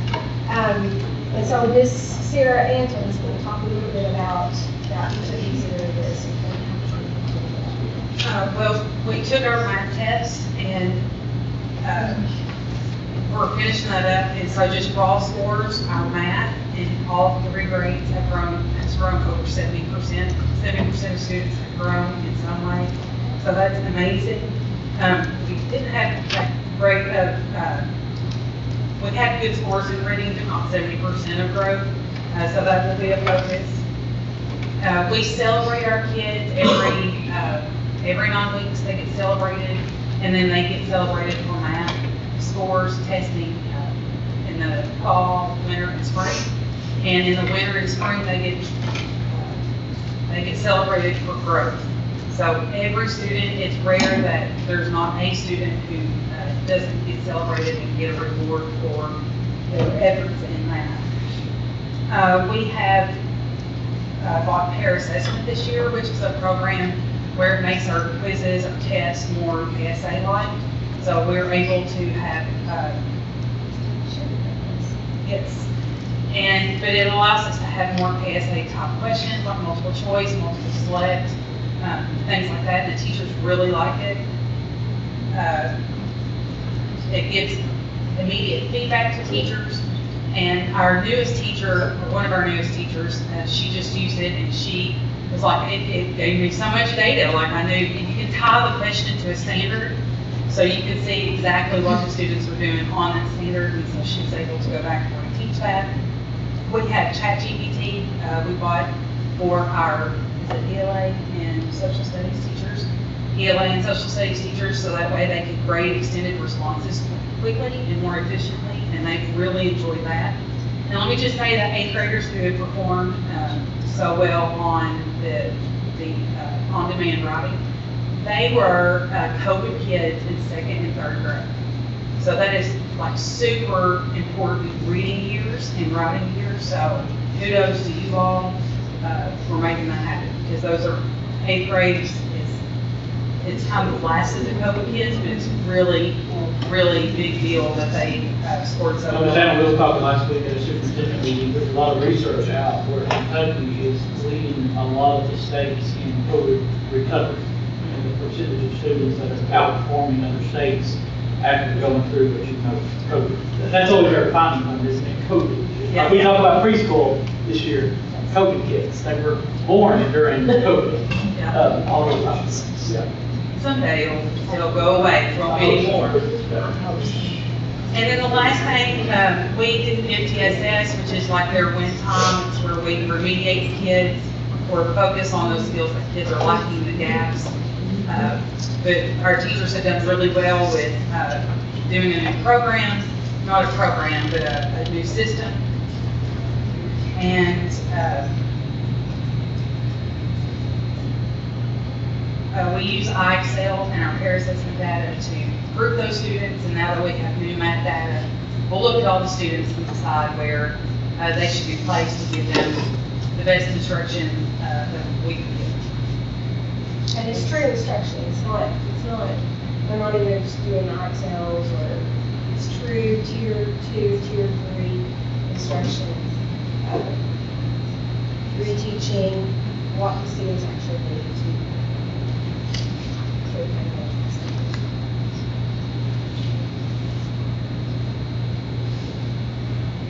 And so Miss Sarah Anton is going to talk a little bit about each of these areas. Well, we took our math test and we're finishing that up. And so just raw scores, our math and all 3 grades has grown over 70%. 70% of students have grown in some way. So that's amazing. We didn't have that great we had good scores in reading, but not 70% of growth. So that will be a focus. We celebrate our kids every 9 weeks. They get celebrated, and then they get celebrated for math scores, testing in the fall, winter, and spring. And in the winter and spring, they get celebrated for growth. So every student, it's rare that there's not a student who doesn't get celebrated and get a reward for their efforts in math. We have bought Pair Assessment this year, which is a program where it makes our quizzes, our tests more PSA-like. So we're able to have, yes. But it allows us to have more PSA type questions, like multiple choice, multiple select, things like that. And the teachers really like it. It gives immediate feedback to teachers. And our newest teacher, or one of our newest teachers, she just used it and she was like, it gave me so much data. Like I knew, you can tie the question to a standard. So you could see exactly what the students were doing on that standard. And so she was able to go back and teach that. We have ChatGPT, we bought for our, ELA and social studies teachers. ELA and social studies teachers, so that way they can grade extended responses quickly and more efficiently, and they've really enjoyed that. And let me just say that 8th graders who have performed so well on the on-demand writing, they were COVID kids in 2nd and 3rd grade. So that is like super important reading years and writing years. So kudos to you all for making that happen, because those are 8th grade. It's kind of blasted the COVID kids, but it's really big deal that they scored so I was well. we was talking last week at a superintendent meeting. There's a lot of research out where Kentucky is leading a lot of the states in COVID recovery. And the percentage of students that are outperforming other states after going through what COVID. That's always our finding number, isn't it? COVID. Yeah. We talk about preschool this year, COVID kids. They were born during COVID. Yeah. All those times. Yeah. Someday it'll go away, there won't be any more. And then the last thing, we did MTSS, which is like their win time. It's where we remediate the kids or focus on those skills that kids are lacking, the gaps. But our teachers have done really well with doing a new program, not a program, but a new system. And we use iExcel and our pair assessment data to group those students, and now that we have new math data, we'll look at all the students and decide where they should be placed to give them the best instruction that we can give. And it's true instruction, we're not even just doing iExcels or, it's true tier 2, tier 3 instruction. Reteaching what the students actually need to.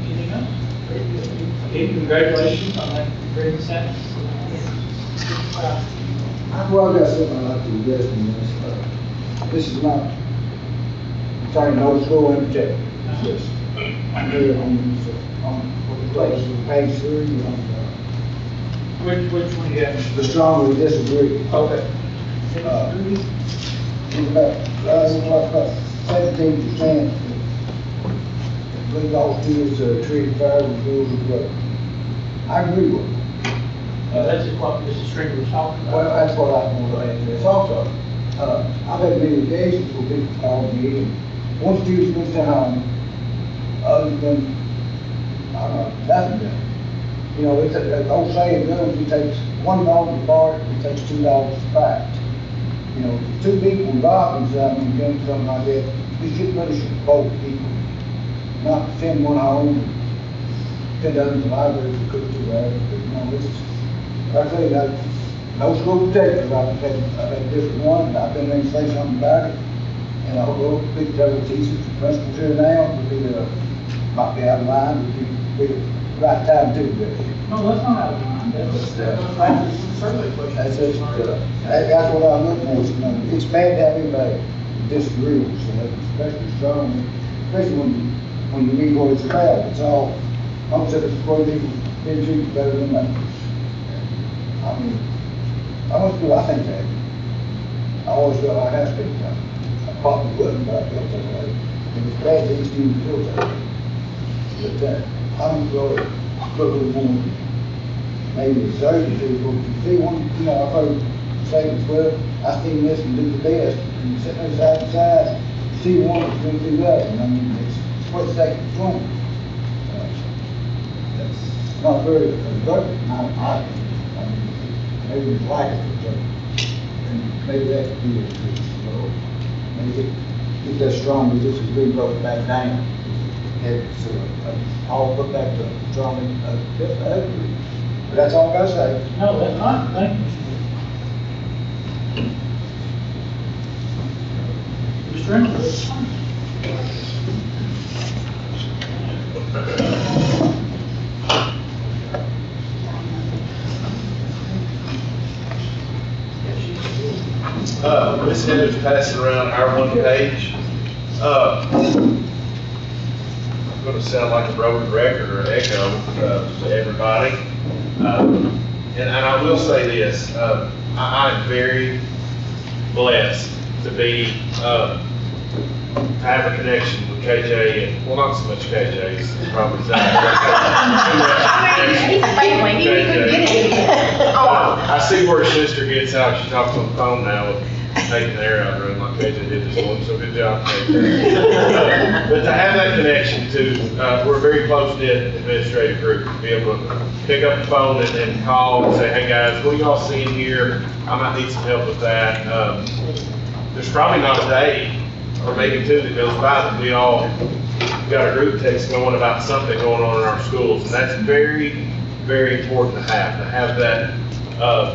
Anything else? Okay, congratulations on that great success. Well, I got something I'd like to address in this. This is not talking no school in particular. It's just, I'm here on the place, page 3, Which one you have? the strongly disagree. Okay. It's about 17%. Bring all kids to tree fair and do it. I agree with him. That's just what Mrs. Stringer was talking about. Well, that's what I want to add to this also. I've had many occasions where people call me, and one student's been sent home, other than, nothing done. You know, it's an old saying goes, it takes $1 to bark, it takes $2 to fight. You know, if two people involved in something, doing something like that, we should punish both people. Not send one home, send others to the library to cook too bad, but, you know, it's, like I say, no school protectors, I've had different ones, I've been there to say something about it. And I hope big several teachers, principals here now, would be, might be out of line, would be the right time to do this. No, that's not out of line. That's certainly a question. That's just, that's what I'm looking for, you know, it's bad to have anybody disagree with, so especially strong, especially when you read what it's about, it's all, most of it's supposed to be treated better than that. I mean, I think that. I always felt like I had to be, I probably wouldn't, but I felt that way. It was bad that these students feel that way. But, I'm going to put a little more, maybe reserve to people. You see one, you know, I've heard say, well, I seen this and do the best, and you sit there side to side, you see one that's going to do that, and I mean, it's split second swing. That's not very observant, I mean, maybe it's like it, but maybe that could be it, so maybe get that strong resistance being broken back down. And so, all put back to strong, just I agree. But that's all I gotta say. No, that's not, thank you, Mr. Stringer. Ms. Heather's passing around our one page. I'm gonna sound like a broken record or an echo to everybody. And I will say this, I am very blessed to be, to have a connection with KJ, and, well, not so much KJ, it's probably Zach. He's family, he couldn't get it. I see where his sister gets out, she talks on the phone now, with taking the air out of the room like KJ did this morning, so good job, KJ. But to have that connection to, we're a very close-knit administrative group, to be able to pick up the phone and call and say, hey guys, what are y'all seeing here? I might need some help with that. There's probably not a day, or maybe two, that goes by that we all got a group text going about something going on in our schools, and that's very, very important to have that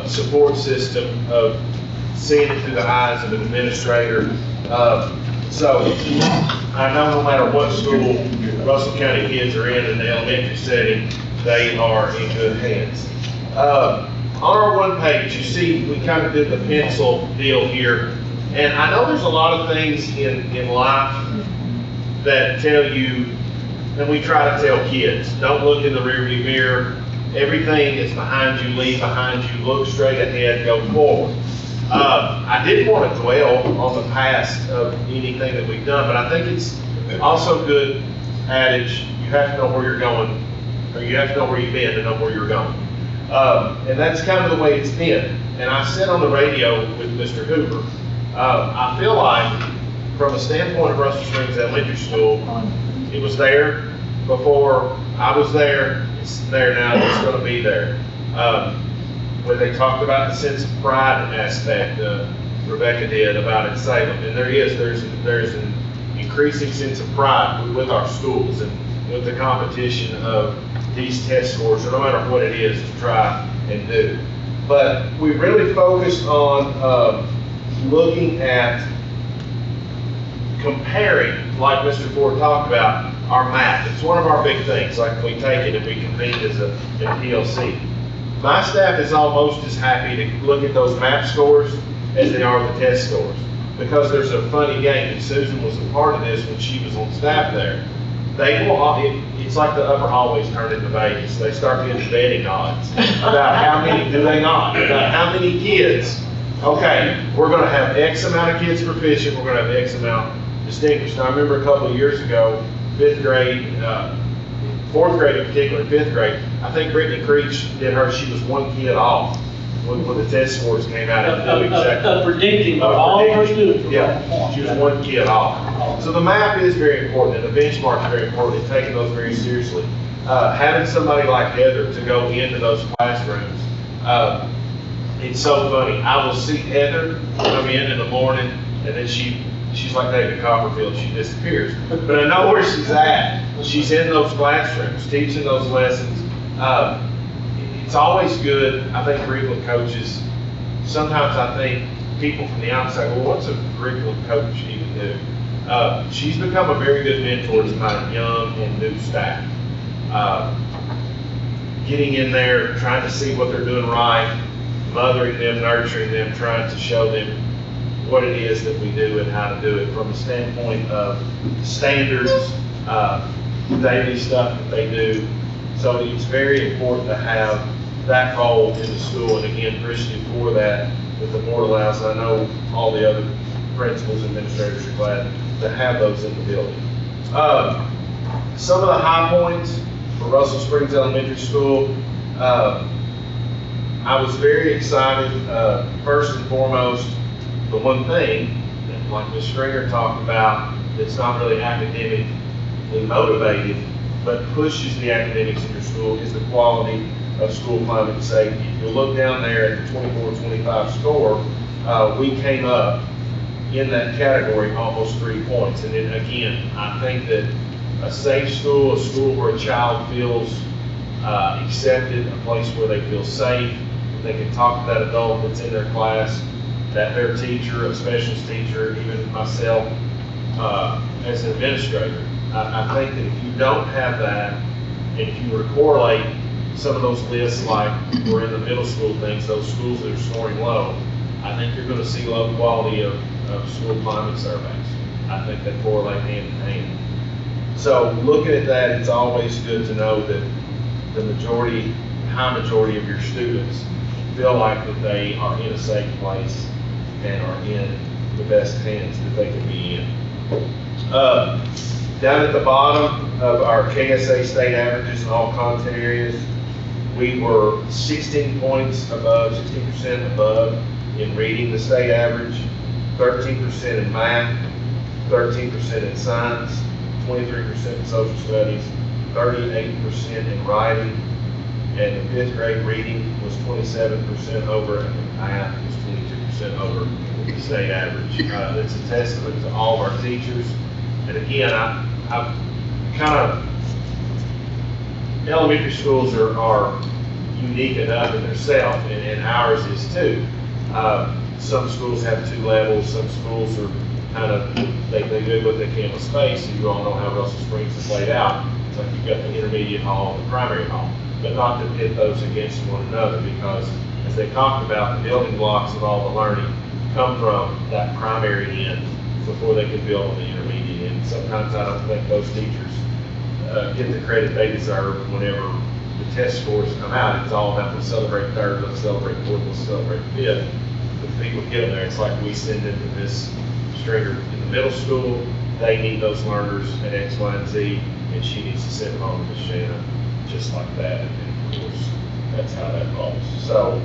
support system of seeing it through the eyes of an administrator. So I know no matter what school Russell County kids are in the elementary setting, they are in good hands. On our one page, you see we kind of did the pencil deal here. And I know there's a lot of things in life that tell you, and we try to tell kids, don't look in the rearview mirror. Everything is behind you, leave behind you, look straight ahead, go forward. I didn't want to dwell on the past of anything that we've done, but I think it's also good adage, you have to know where you're going, or you have to know where you've been to know where you're going. And that's kind of the way it's been. And I said on the radio with Mr. Hoover, I feel like, from a standpoint of Russell Springs Elementary School, it was there before I was there, it's there now, it's going to be there. When they talked about the sense of pride aspect, Rebecca did about in Salem, and there's an increasing sense of pride with our schools and with the competition of these test scores, or no matter what it is, to try and do. But we really focused on looking at comparing, like Mr. Ford talked about, our map. It's one of our big things, like we take it and we convene as a PLC. My staff is almost as happy to look at those map scores as they are the test scores, because there's a funny game, and Susan was a part of this when she was on staff there. They will, it's like the upper hallways turned into Vegas. They start getting betting odds about how many do they not, about how many kids Okay, we're gonna have X amount of kids proficient, we're gonna have X amount distinguished. Now, I remember a couple of years ago, fifth grade, fourth grade in particular, fifth grade, I think Brittany Creech did her, she was one kid off when the test scores came out. And knew exactly. Predicting all of her students. Yeah, she was one kid off. So the map is very important, and the benchmark is very important, and taking those very seriously. Having somebody like Heather to go into those classrooms, it's so funny. I will see Heather come in the morning, and then she's like David Copperfield, she disappears. But I know where she's at. She's in those classrooms, teaching those lessons. It's always good, I think, curriculum coaches, sometimes I think people from the outside, well, what's a curriculum coach even do? She's become a very good mentor to my young and new staff. Getting in there, trying to see what they're doing right, mothering them, nurturing them, trying to show them what it is that we do and how to do it from a standpoint of standards, daily stuff that they do. So it's very important to have that role in the school, and again, Christian for that the board allows. I know all the other principals and administrators are glad to have those in the building. Some of the high points for Russell Springs Elementary School, I was very excited, first and foremost, the one thing, that, like Ms. Stringer talked about, that's not really academically motivated, but pushes the academics in your school is the quality of school climate and safety. If you look down there at the 24-25 score, we came up in that category almost 3 points. And then again, I think that a safe school, a school where a child feels accepted, a place where they feel safe, they can talk to that adult that's in their class, that their teacher, a specialist teacher, even myself as an administrator. I think that if you don't have that, and if you were to correlate some of those lists like we're in the middle school things, those schools that are scoring low, I think you're going to see low quality of school climate surveys. I think they correlate hand in hand. So looking at that, it's always good to know that the high majority of your students feel like that they are in a safe place and are in the best hands that they can be in. Down at the bottom of our KSA state averages in all content areas, we were 16 points above, 16% above in reading the state average, 13% in math, 13% in science, 23% in social studies, 38% in writing, and the fifth grade reading was 27% over, and math was 22% over the state average. It's a testament to all of our teachers. And again, I kind of, elementary schools are unique enough in themselves, and ours is too. Some schools have 2 levels, some schools are kind of, they do what they can with space, and you all know how Russell Springs is laid out. It's like you've got the intermediate hall and the primary hall, but not to pit those against one another, because as they talked about, the building blocks of all the learning come from that primary end before they can build on the intermediate end. Sometimes I don't think those teachers get the credit they deserve whenever the test scores come out. It's all about let's celebrate third, let's celebrate fourth, let's celebrate fifth. But people get them there. It's like we send them to Miss Stringer in the middle school. They need those learners at X, Y, and Z, and she needs to send them on to Miss Shanna just like that. And of course, that's how that rolls. So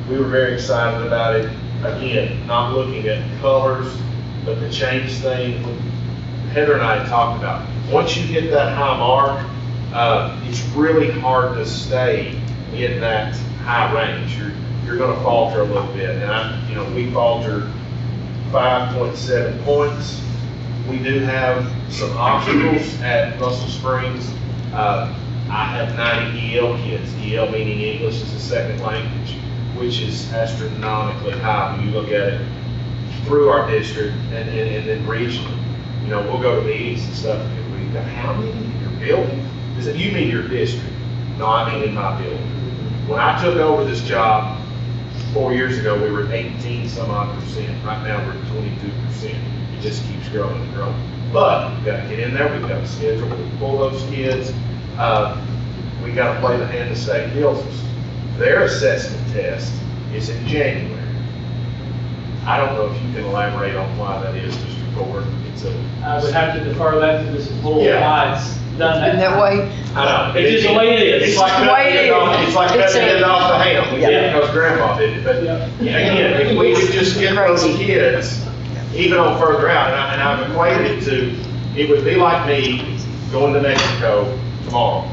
we were very excited about it. Again, not looking at colors, but the change thing. Heather and I had talked about, once you hit that high mark, it's really hard to stay in that high range. You're going to falter a little bit, and we faltered 5.7 points. We do have some obstacles at Russell Springs. I have 90 EL kids. EL meaning English as a second language, which is astronomically high when you look at it through our district and then regionally. We'll go to meetings and stuff, and we go, how many in your building? Is it, you mean your district? No, I mean in my building. When I took over this job 4 years ago, we were 18 some odd percent. Right now we're 22%. It just keeps growing and growing. But we've got to get in there. We've got to schedule to pull those kids. We got to play the hand the state deals us. Their assessment test is in January. I don't know if you can elaborate on why that is, Mr. Ford. It's a. I would have to defer that to Mrs. Bull, Yeah. why it's done that. In that way, I know. It's just the way it is. It's like the way it cutting is. it's like It's cutting a- it off the ham. We did it Yeah. because grandma did it. But Yeah. again, if we could just get those Crazy. kids, even on further out, and I've equated it to, it would be like me going to Mexico tomorrow,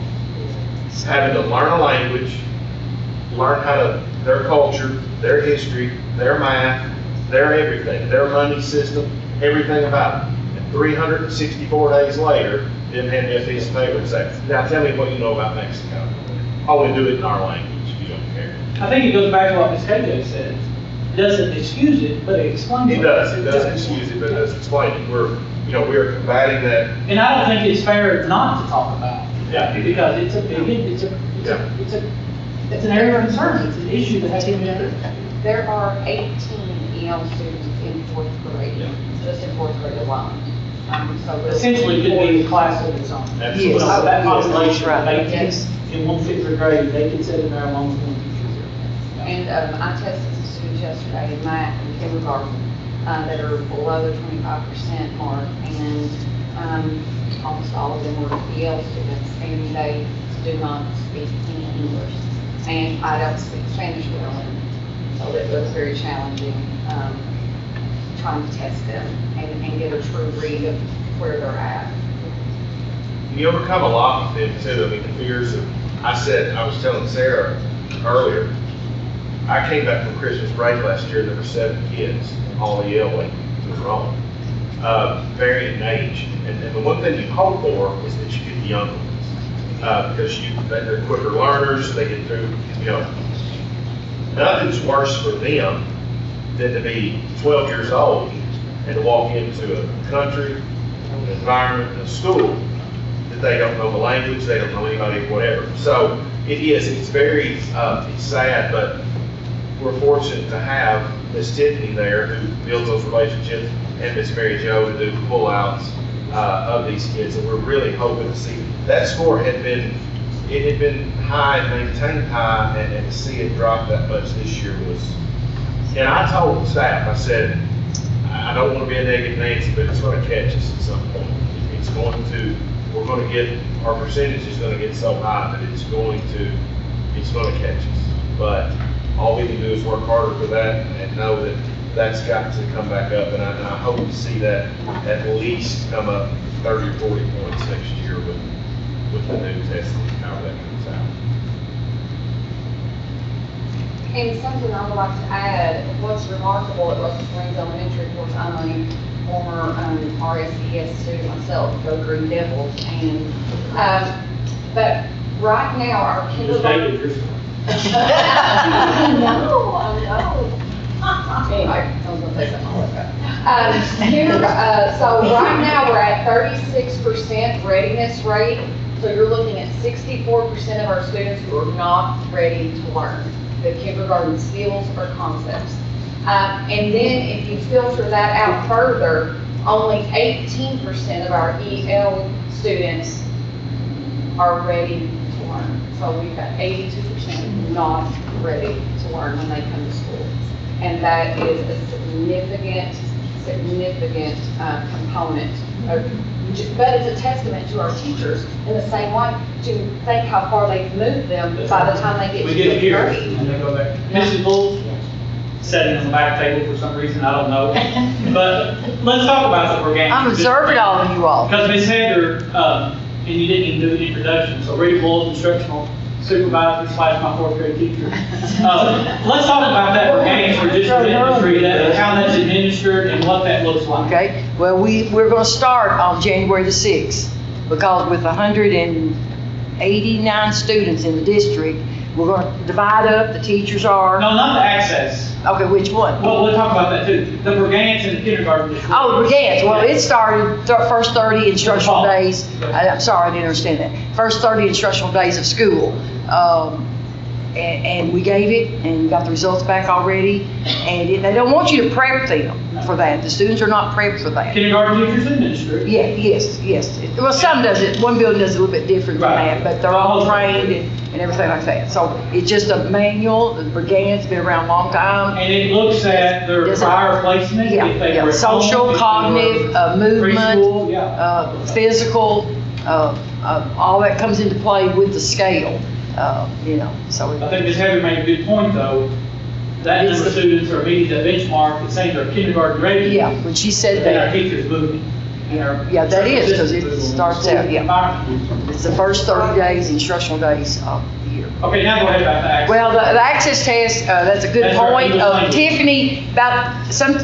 having to learn a language, learn how to, their culture, their history, their math, their everything, their money system, everything about it. And 364 days later, didn't hand me a piece of paper and say, now tell me what you know about Mexico. Oh, we do it in our language, you don't care. I think it goes back to what Ms. KJ said. It doesn't excuse it, but it explains it. It does excuse it, but it does explain it. We're combating that. And I don't think it's fair not to talk about it. Yeah. Because it's a big, it's an area of concern, it's an issue that has to be addressed. There are 18 EL students in fourth grade, just in fourth grade alone. So Essentially, it could be a class of its own. Absolutely. You know, that population of Right. 18 Yes. in one fifth grade, they could sit in there along with one teacher. And I tested some students yesterday in math and kindergarten that are below the 25% mark, and almost all of them were EL students, and they do not speak any English. And I don't speak Spanish well, so it was very challenging trying to test them and get a true read of where they're at. You overcome a lot with them too. I mean, the fears of, I was telling Sarah earlier, I came back from Christmas break last year, there were 7 kids, all EL went to wrong, varying age. And the one thing you hope for is that you get the younger ones, because they're quicker learners, they get through, nothing's worse for them than to be 12 years old and to walk into a country, an environment, a school that they don't know the language, they don't know anybody, whatever. So it's very, it's sad, but we're fortunate to have Miss Tiffany there who builds those relationships, and Miss Mary Jo to do the pullouts of these kids, and we're really hoping to see, that score had been high and maintained high, and to see it drop that much this year was, and I told the staff, I said, I don't want to be a negative Nancy, but it's going to catch us at some point. We're going to get, our percentage is going to get so high that it's going to catch us. But all we can do is work harder for that and know that that's got to come back up. And I hope to see that at least come up 30 or 40 points next year with the new testing, however that comes out. And something I would like to add, what's remarkable at Russell Springs Elementary, of course, I'm a former RSES student myself, go Green Devils, and, but right now, our kindergarten. I know. Anyway, I was gonna say something like that. So right now, we're at 36% readiness rate, so you're looking at 64% of our students who are not ready to learn the kindergarten skills or concepts. And then if you filter that out further, only 18% of our EL students are ready to learn. So we've got 82% not ready to learn when they come to school. And that is a significant component. But it's a testament to our teachers in the same way, to think how far they've moved them by the time they get We to get fifth here, grade. and then go back. Mrs. Bull, sitting on the back table for some reason, I don't know. But let's talk about the organic. I'm observing all of you all. Because Ms. Heather, and you didn't even do an introduction, so Rita Bull, instructional supervisor / my fourth grade teacher. Let's talk about that organics for district industry, how that's administered and what that looks like. Okay, well, we're going to start on January the 6th, because with 189 students in the district, we're going to divide up, the teachers are. No, not the access. Okay, which one? Well, we'll talk about that too. The Brigands and the kindergarten. Oh, Brigands, well, it started, first 30 instructional days, I'm sorry, I didn't understand that. First 30 instructional days of school. And we gave it and got the results back already. And they don't want you to prep them for that. The students are not prepped for that. Kindergarten teachers administer it. Yeah, yes. Well, some does it, one building does it a little bit different than Right. that, but they're all trained and everything like that. So it's just a manual, the Brigands been around a long time. And it looks at their Does it- prior placement. Yeah, if they yeah, were at home, social, if they cognitive, were movement, preschool, yeah. physical, all that comes into play with the scale, so. I think Ms. Heather made a good point, though. That It's number of the- students are meeting the benchmark, it's saying they're kindergarten ready. Yeah, when she said Then our that, teachers moving. and our Yeah, that is, 'cause it assistants moving. starts out, yeah. Environment. it's the first 30 days, instructional days of the year. Okay, now go ahead about the access. Well, the access test, that's a good That's right, point. English language. Tiffany,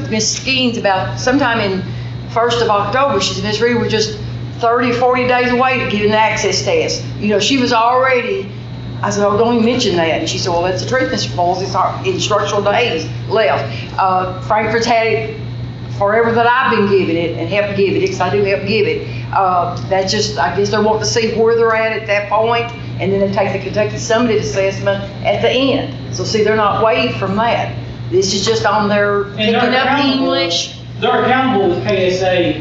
Ms. Skeens, about sometime in 1st of October, she said, Ms. Reed, we're just 30, 40 days away to getting the access test. She was already, I said, oh, don't even mention that. And she said, well, that's the truth, Mr. Bowles, it's our instructional days left. Frankfurt's had it forever that I've been giving it and helped give it, because I do help give it. That's just, I guess they're wanting to see where they're at that point, and then they take the Kentucky Summit Assessment at the end. So see, they're not waived from that. This is just on their And picking they're up accountable. English. They're accountable with KSA.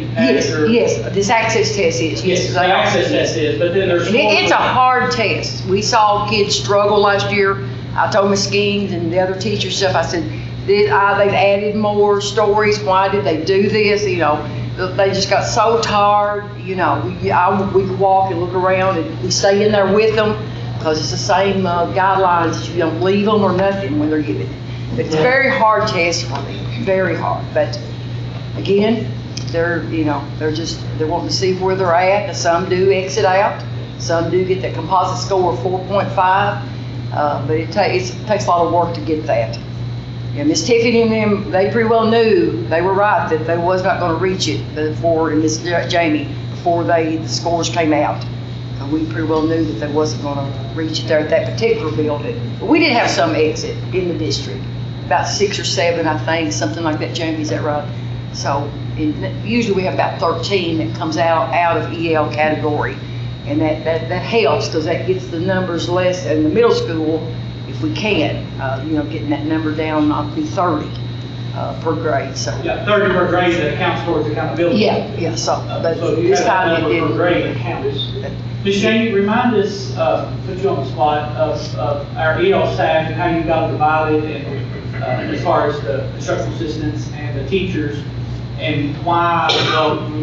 Yes, this access test is. Yes, the they are. access test is, but then there's. And it's a hard test. We saw kids struggle last year. I told Ms. Skeens and the other teachers stuff, I said, they've added more stories. Why did they do this? They just got so tired. We could walk and look around and we stay in there with them because it's the same guidelines. You don't leave them or nothing when they're given it. But it's a very hard test for them, very hard. But again, they're wanting to see where they're at. Some do exit out. Some do get that composite score of 4.5. But it takes a lot of work to get that. Yeah, Miss Tiffany and them, they pretty well knew, they were right, that they was not gonna reach it before, and Miss Jamie, before the scores came out. We pretty well knew that they wasn't gonna reach it there at that particular building. But we did have some exit in the district, about 6 or 7, I think, something like that, Jamie, is that right? So, usually we have about 13 that comes out of EL category. And that helps, because that gets the numbers less in the middle school, if we can, getting that number down, not to be 30 per grade, so. Yeah, 30 per grade that counts towards accountability. Yeah, so, but So you this have that time it number per didn't. grade that counts. Ms. Jamie, remind us, put you on the spot, of our EL staff and how you got divided and as far as the instructional assistants and the teachers, and why,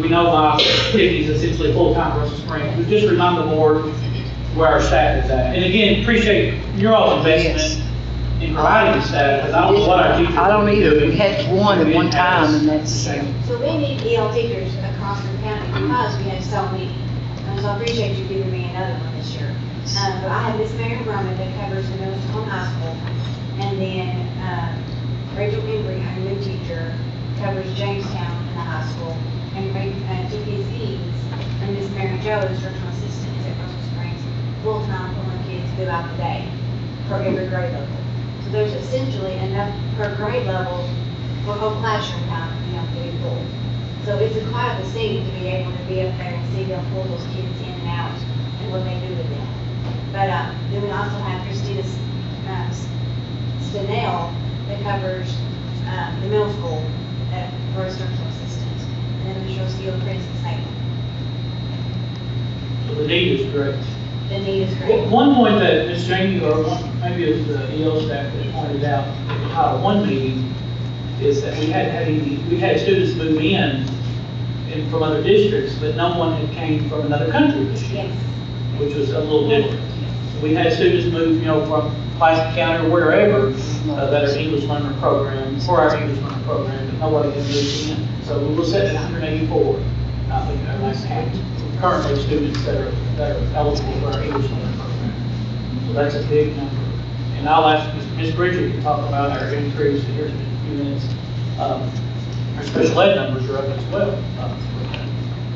we know why Tiffany's essentially full-time versus spring. But just remind the board where our staff is at. And again, appreciate your all investment in providing the staff, because I don't know what our teachers. I don't would be either. doing We had one at one time, and that's. So we need EL teachers across the county because we have so many. So I appreciate you giving me another one this year. But I have Miss Mary Brumman that covers the middle school and high school. And then Rachel Embry, our new teacher, covers Jamestown and the high school. And Tiffany Eads and Miss Mary Jo, instructional assistant, is at Russell Springs, full-time pulling kids throughout the day for every grade level. So there's essentially enough per grade level for whole classroom time, to be full. So it's quite a scene to be able to be up there and see them pull those kids in and out and what they do with them. But then we also have Christina Stenell that covers the middle school for instructional assistants. And then Ms. Roskilde Prince and Salem. So the need is correct. The need is great. One point that Ms. Jamie, or maybe it was the EL staff that pointed out at one meeting, is that we had students move in from other districts, but no one had came from another country this year, Yes. which was a little different. We had students move, from Plastic County or wherever, that are English learner programs, for our English learner program, but nobody had moved in. So we were set at 184, I think, our last count, currently students that are eligible for our English learner program. So that's a big number. And I'll ask Ms. Bridget to talk about our increase here in a few minutes. Our special ed numbers are up as well.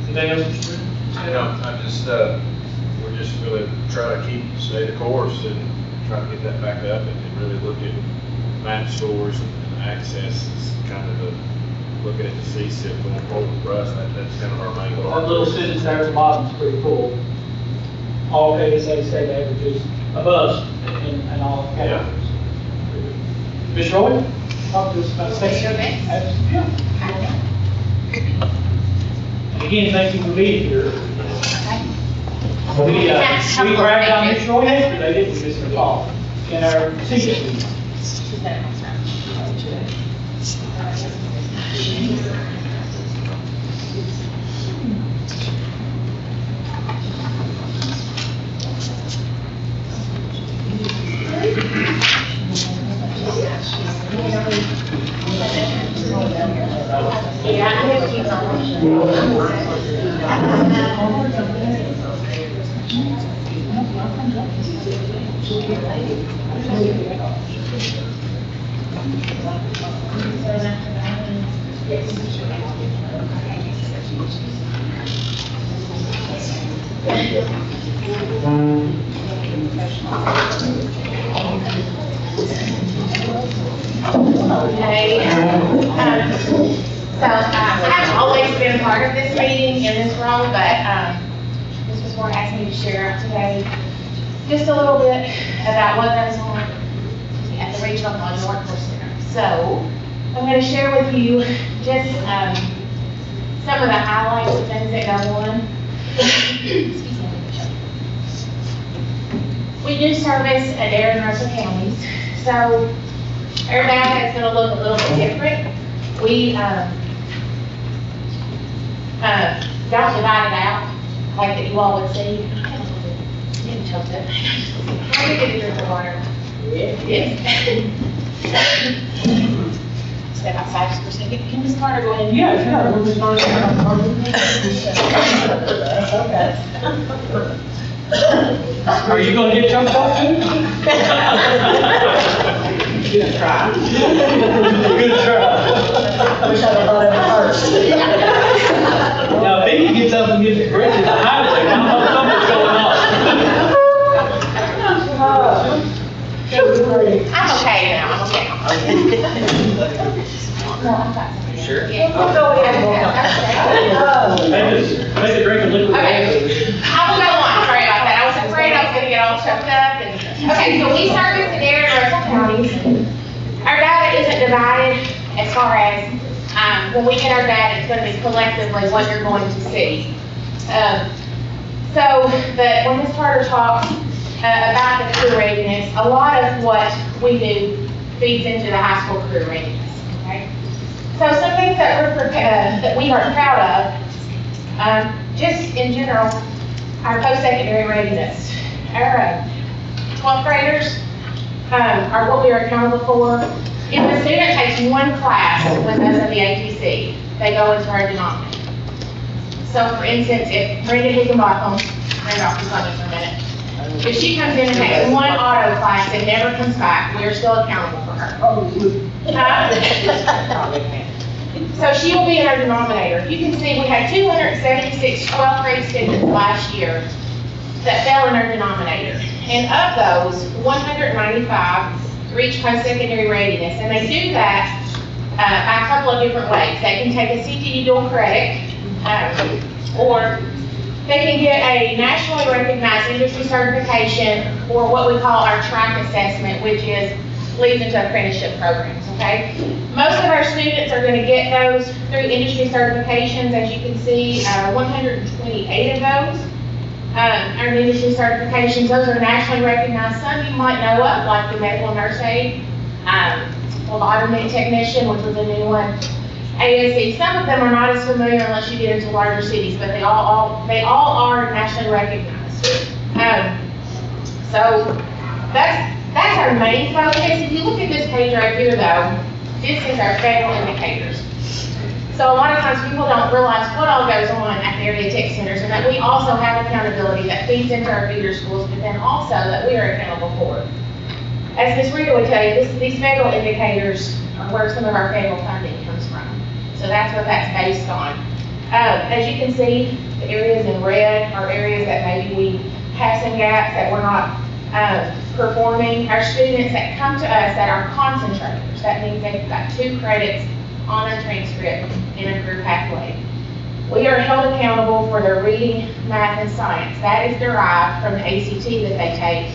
Anything else, Mr. Bridget? We're just really trying to stay the course and try to get that back up and really look at math scores and access is kind of looking at the CSIP going forward for us. That's kind of our main goal. That little sentence there at the bottom is pretty cool. All KSA state averages above and all categories. Ms. Roy, talk to us about space. Yeah. And again, thank you for being here. We bragged on Ms. Roy yesterday, didn't we, Mr. Paul, in our senior meeting. I've always been part of this meeting in this role, but Mrs. Moore asked me to share today just a little bit about what goes on at the Regional College Workforce Center. So I'm going to share with you just some of the highlights of things that go on. We do service Adair and Russell counties, so our data is going to look a little bit different. We don't divide it out like that you all would see. Getting choked up. Let me get a drink of water. Yes. Step outside just for a second. Can Ms. Carter go ahead? Yeah, sure. We'll just start. Are you gonna get jumped off too? Good try. Good try. I wish I'd have thought of it first. Now, if he gets up and gets aggressive behind it, I know something's going on. I'm okay now. I'm okay. You sure? Yeah, we'll go ahead. Make a drink of liquid water. Okay. I will go on. Sorry about that. I was afraid I was going to get all choked up. Okay, so we service the Adair and Russell counties. Our data isn't divided as far as when we get our data, it's going to be collectively what you're going to see. But when Ms. Carter talks about the career readiness, a lot of what we do feeds into the high school career readiness. Okay, so some things that we are proud of, just in general, our post-secondary readiness. Our 12th graders are what we are accountable for. If a student takes one class with us at the ATC, they go into our denominator. So for instance, if Brenda Higginbotham, Randolph is on this for a minute, if she comes in and takes one auto class and never comes back, we are still accountable for her. So she will be in our denominator. You can see we had 276 12th grade students last year that fell in our denominator. And of those, 195 reach post-secondary readiness. And they do that by a couple of different ways. They can take a CTE dual credit, or they can get a nationally recognized industry certification, or what we call our track assessment, which leads into apprenticeship programs, okay? Most of our students are going to get those through industry certifications. As you can see, 128 of those are industry certifications. Those are nationally recognized. Some you might know of, like the medical nurse aide, phlebotomy technician, which was a new one, ASC. Some of them are not as familiar unless you get into larger cities, but they all are nationally recognized. So that's our main focus. If you look at this page right here, though, this is our federal indicators. So a lot of times people don't realize what all goes on at the area tech centers, and that we also have accountability that feeds into our feeder schools, but then also that we are accountable for. As Ms. Rita would tell you, these federal indicators are where some of our federal funding comes from. So that's what that's based on. As you can see, the areas in red are areas that maybe we have some gaps that we're not performing. Our students that come to us that are concentrators, that means they've got 2 credits on their transcript in a career pathway. We are held accountable for their reading, math, and science. That is derived from the ACT that they take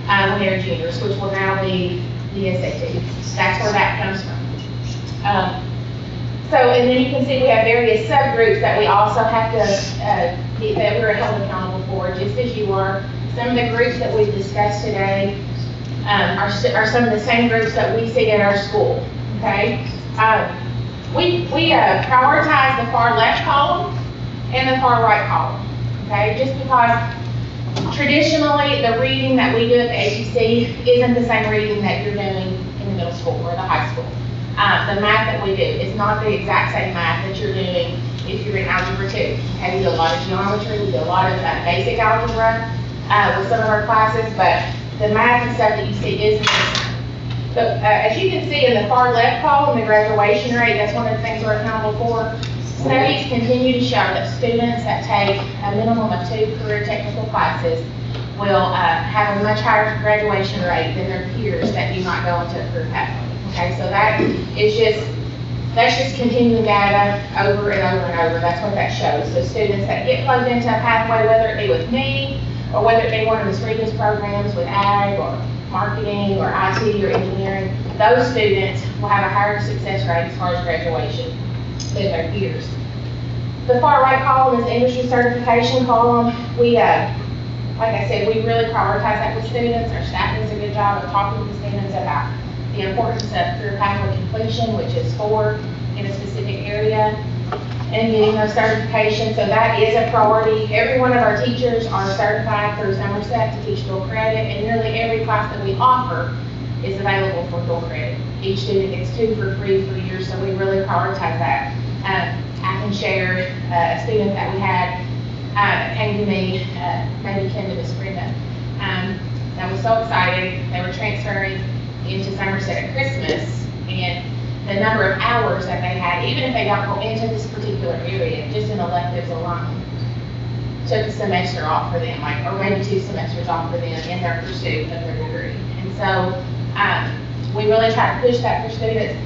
when they're juniors, which will now be the SAT. That's where that comes from. And then you can see we have various subgroups that we also have to, that we're held accountable for, just as you are. Some of the groups that we've discussed today are some of the same groups that we see at our school, okay? We prioritize the far left column and the far right column, okay? Just because traditionally, the reading that we do at the ATC isn't the same reading that you're doing in the middle school or the high school. The math that we do is not the exact same math that you're doing if you're in Algebra 2. Okay, we do a lot of geometry, we do a lot of basic algebra with some of our classes, but the math and stuff that you see isn't the same. But as you can see in the far left column, the graduation rate, that's one of the things we're accountable for. Studies continue to show that students that take a minimum of 2 career technical classes will have a much higher graduation rate than their peers that do not go into a career pathway. Okay, so that's just continuing data over and over and over. That's what that shows. So students that get plugged into a pathway, whether it be with me, or whether it be one of the previous programs with ag, or marketing, or IT, or engineering, those students will have a higher success rate as far as graduation than their peers. The far right column is the industry certification column. We, like I said, we really prioritize that with students. Our staff does a good job of talking to the students about the importance of career pathway completion, which is 4 in a specific area, and getting those certifications. So that is a priority. Every one of our teachers are certified through Somerset to teach dual credit, and nearly every class that we offer is available for dual credit. Each student gets 2 for free for years, so we really prioritize that. I can share a student that we had that came to me, maybe came to Miss Brenda, that was so excited. They were transferring into Somerset at Christmas, and the number of hours that they had, even if they don't go into this particular area, just in electives alone, took a semester off for them, or maybe 2 semesters off for them in their pursuit of their degree. And so we really try to push that for students.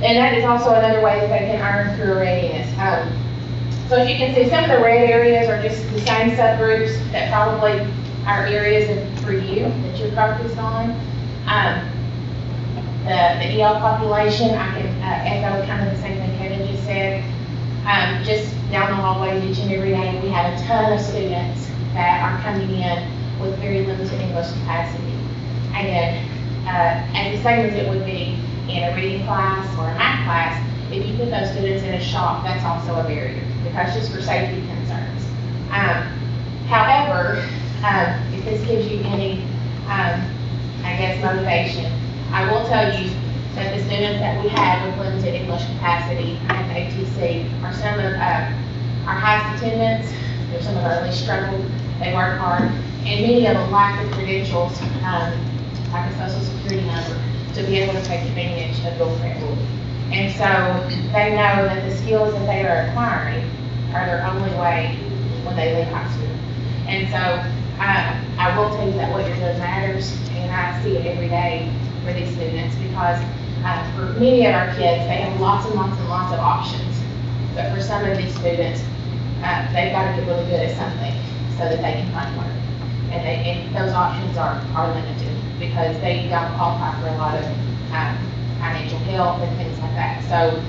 And that is also another way that they can earn career readiness. So as you can see, some of the red areas are just the same subgroups that probably are areas for you that you're focused on. The EL population, I can echo kind of the same thing Kevin just said. Just down the hallway each and every day, we have a ton of students that are coming in with very limited English capacity. And as the same as it would be in a reading class or a math class, if you put those students in a shop, that's also a barrier, because just for safety concerns. However, if this gives you any, I guess, motivation, I will tell you that the students that we have with limited English capacity at the ATC are some of our highest attendance, they're some of our least struggled, they work hard, and many of them lack the credentials, like a social security number, to be able to take advantage of dual credit. And so they know that the skills that they are acquiring are their only way when they leave high school. And so I will tell you that what you're doing matters, and I see it every day for these students, because for many of our kids, they have lots and lots and lots of options. But for some of these students, they've got to get really good at something so that they can find work. And those options are limited, because they don't qualify for a lot of financial help and things like that. So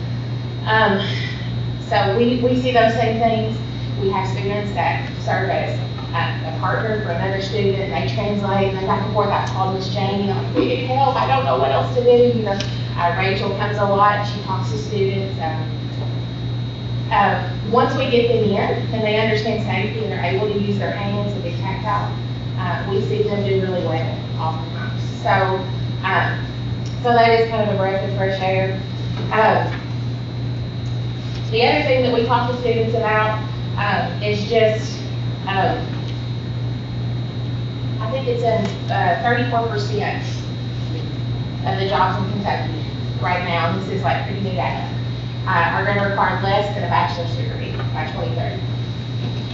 we see those same things. We have students that serve as a partner for another student, they translate, and then back and forth. I call Miss Jane, we need help, I don't know what else to do. Rachel comes a lot, she talks to students. Once we get them in and they understand safety and they're able to use their hands and be tactile, we see them do really well oftentimes. So that is kind of a breath of fresh air. The other thing that we talk to students about is just, I think it's in 34% of the jobs in Kentucky right now, and this is like pretty new data, are going to require less than a bachelor's degree by 2030.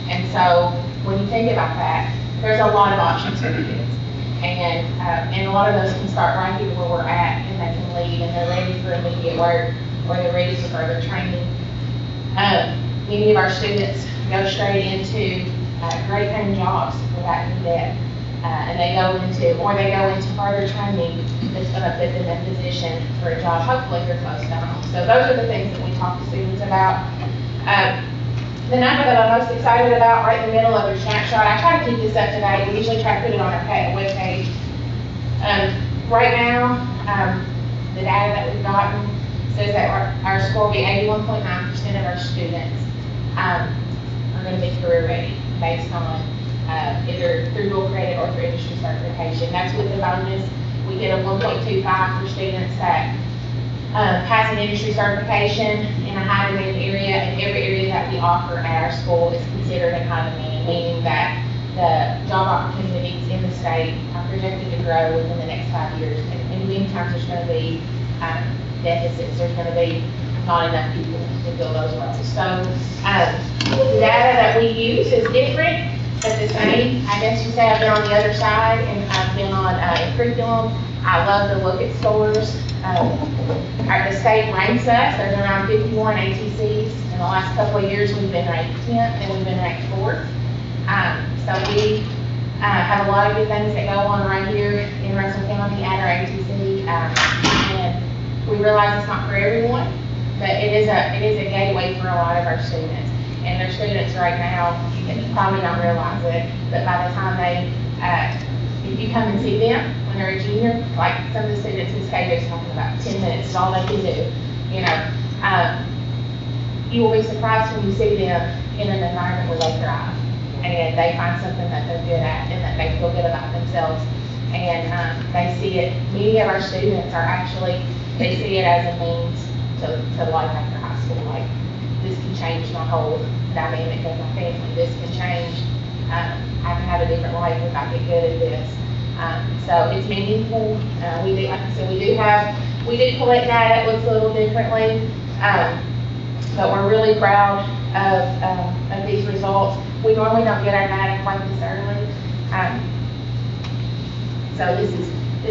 And so when you think about that, there's a lot of options for the kids. And a lot of those can start right here where we're at, and they can leave, and they're ready for immediate work, or they're ready for further training. Many of our students go straight into great paying jobs without any debt. and they go into further training that's gonna put them in position for a job, hopefully here close to home. So those are the things that we talk to students about. The number that I'm most excited about, right in the middle of your snapshot, I try to keep this up to date. We usually try to put it on our webpage. Right now, the data that we've gotten says that our score will be 81.9% of our students are going to be career ready based on either through dual credit or through industry certification. That's with the bonus. We get a 1.25 for students that pass an industry certification in a high demand area, and every area that we offer at our school is considered a high demand, meaning that the job opportunities in the state are projected to grow within the next 5 years. And many times there's going to be deficits, there's going to be not enough people to fill those roles. So the data that we use is different, but the same. I guess you say I've been on the other side, and I've been on curriculum. I love to look at scores. The state ranks us. There's around 51 ATCs. In the last couple of years, we've been ranked 10th and we've been ranked 4th. So we have a lot of good things that go on right here in Russell County at our ATC. And we realize it's not for everyone, but it is a gateway for a lot of our students. And their students right now, you probably don't realize it, but by the time if you come and see them when they're a junior, like some of the students Ms. KJ is talking about, 10 minutes is all they can do, you know. You will be surprised when you see them in an environment where they thrive and they find something that they're good at and that they feel good about themselves. And they see it, many of our students are actually, they see it as a means to life after high school. Like, this can change my whole dynamic of my family. This can change, I can have a different life if I get good at this. So it's meaningful. We do, like I said, we do collect data. It looks a little differently, but we're really proud of these results. We normally don't get our data quite this early, so this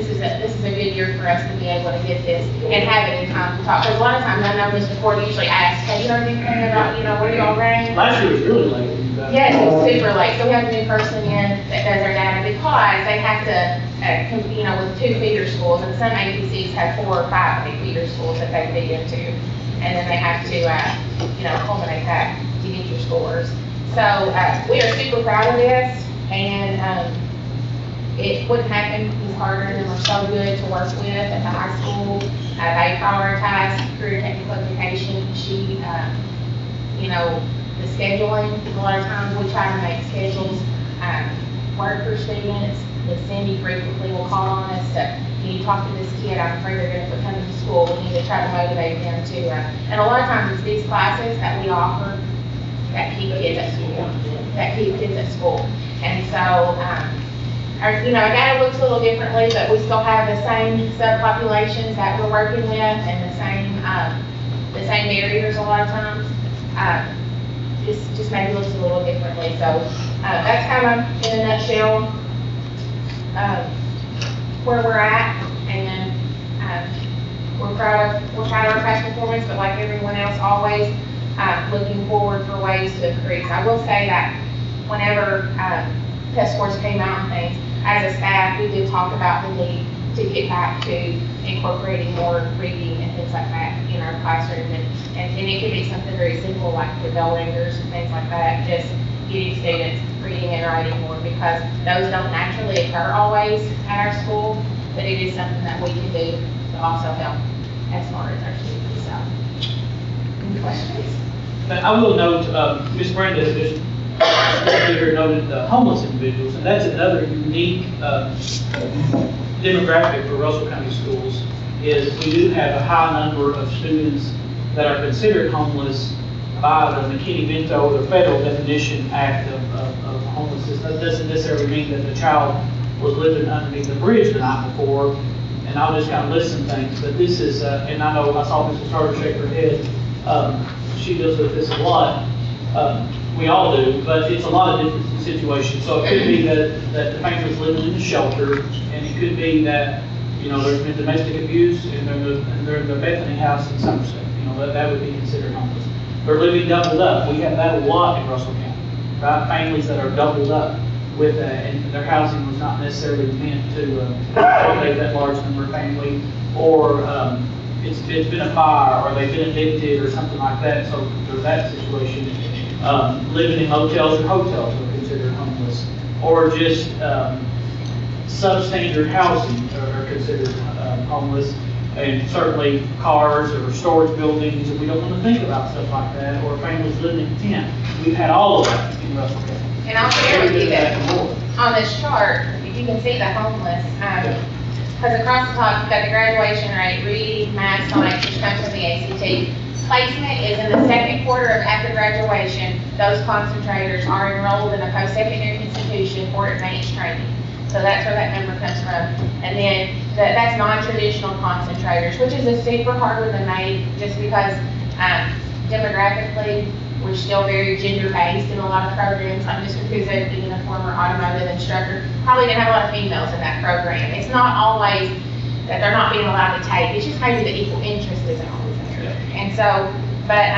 is a good year for us to be able to get this and have it in time to talk. Because a lot of times I know Mr. Ford usually asks, have you heard anything about, where y'all rank? Last year was really late. Yes, it was super late. So we have a new person in that does our data because they have to, with 2 feeder schools, and some APCs have 4 or 5 feeder schools that they feed into. And then they have to, culminate that to get your scores. So we are super proud of this, and it wouldn't happen any harder, and we're so good to work with at the high school. They prioritize career technical education. The scheduling, a lot of times we try to make schedules work for students. Miss Cindy frequently will call on us to, can you talk to this kid? I'm afraid they're going to quit coming to school. We need to try to motivate them to, and a lot of times it's these classes that we offer that keep kids at school. And so, our data looks a little differently, but we still have the same subpopulations that we're working with and the same barriers a lot of times. Just maybe looks a little differently. So that's kind of in a nutshell where we're at, and we're proud of our past performance, but like everyone else, always looking forward for ways to increase. I will say that whenever test scores came out and things, as a staff, we did talk about the need to get back to incorporating more reading and things like that in our classroom. And it could be something very simple like the bell ringers and things like that, just getting students reading and writing more, because those don't naturally occur always at our school, but it is something that we can do to also help as far as our students. So, any questions? I will note, Ms. Brenda just noted homeless individuals, and that's another unique demographic for Russell County Schools. Is we do have a high number of students that are considered homeless by the McKinney-Vento, the federal definition act of homelessness. That doesn't necessarily mean that the child was living underneath the bridge the night before, and I'll just kind of list some things, but this is, and I know I saw Mrs. Carter shake her head, she deals with this a lot. We all do, but it's a lot of different situations. So it could be that the family's living in the shelter, and it could be that, there's been domestic abuse, and they're in the Bethany house in Somerset. That would be considered homeless. They're living doubled up. We have that a lot in Russell County, right? Families that are doubled up, with that, and their housing was not necessarily meant to accommodate that large number of family, or it's been a fire, or they've been evicted, or something like that, so there's that situation. Living in motels or hotels are considered homeless, or just substandard housing are considered homeless, and certainly cars or storage buildings, and we don't want to think about stuff like that, or families living in tent. We've had all of that in Russell County. And I'll share with you that on this chart, if you can see the homeless, because across the top, you've got the graduation rate, reading, math, science, which comes from the ACT. Placement is in the second quarter of after graduation. Those concentrators are enrolled in a post-secondary institution for advanced training. So that's where that number comes from. And then that's non-traditional concentrators, which is a super hard one to make just because demographically, we're still very gender-based in a lot of programs. Like Mr. Kuzo, being a former automotive instructor, probably gonna have a lot of females in that program. It's not always that they're not being allowed to take, it's just maybe the equal interest isn't always there. And so, but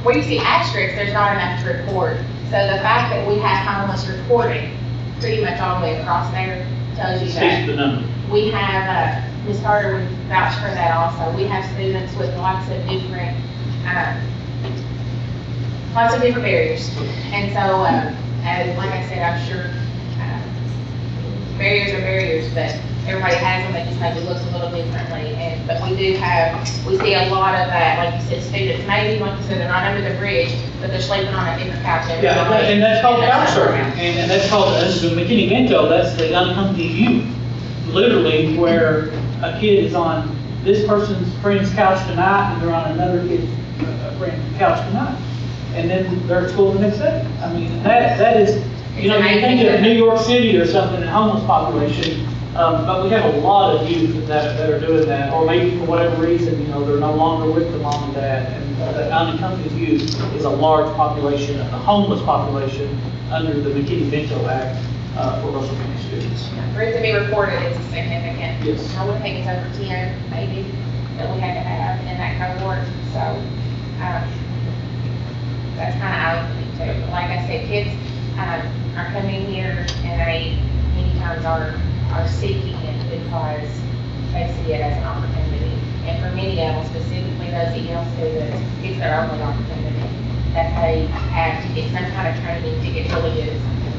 where you see asterisks, there's not enough to report. So the fact that we have homeless reporting pretty much all the way across there tells you that. The number. We have, Ms. Carter would vouch for that also. We have students with lots of different barriers. And so, as like I said, I'm sure barriers are barriers, but everybody has them, they just maybe looks a little differently. But we see a lot of that, like you said, students, maybe like you said, they're not under the bridge, but they're sleeping on a different couch every Yeah, night. and that's called couch surfing, and that's called, the McKinney-Vento, that's the unaccompanied youth. Literally, where a kid is on this person's friend's couch tonight, and they're on another kid's friend's couch tonight. And then they're at school the next day. I mean, that is, you know, you think of New York City or something, and homeless population, but we have a lot of youth that are doing that, or maybe for whatever reason, you know, they're no longer with the mom and dad, and the unaccompanied youth is a large population of the homeless population under the McKinney-Vento Act for Russell County students. For it to be reported, it's significant. Yes. I would think it's over 10, maybe, that we had to have in that cohort, so, that's kind of eye-opening too. But like I said, kids, are coming here and they many times are seeking it because they see it as an opportunity. And for many of them, specifically those EL students, it's their only opportunity that they have to get some kind of training to get really good at something.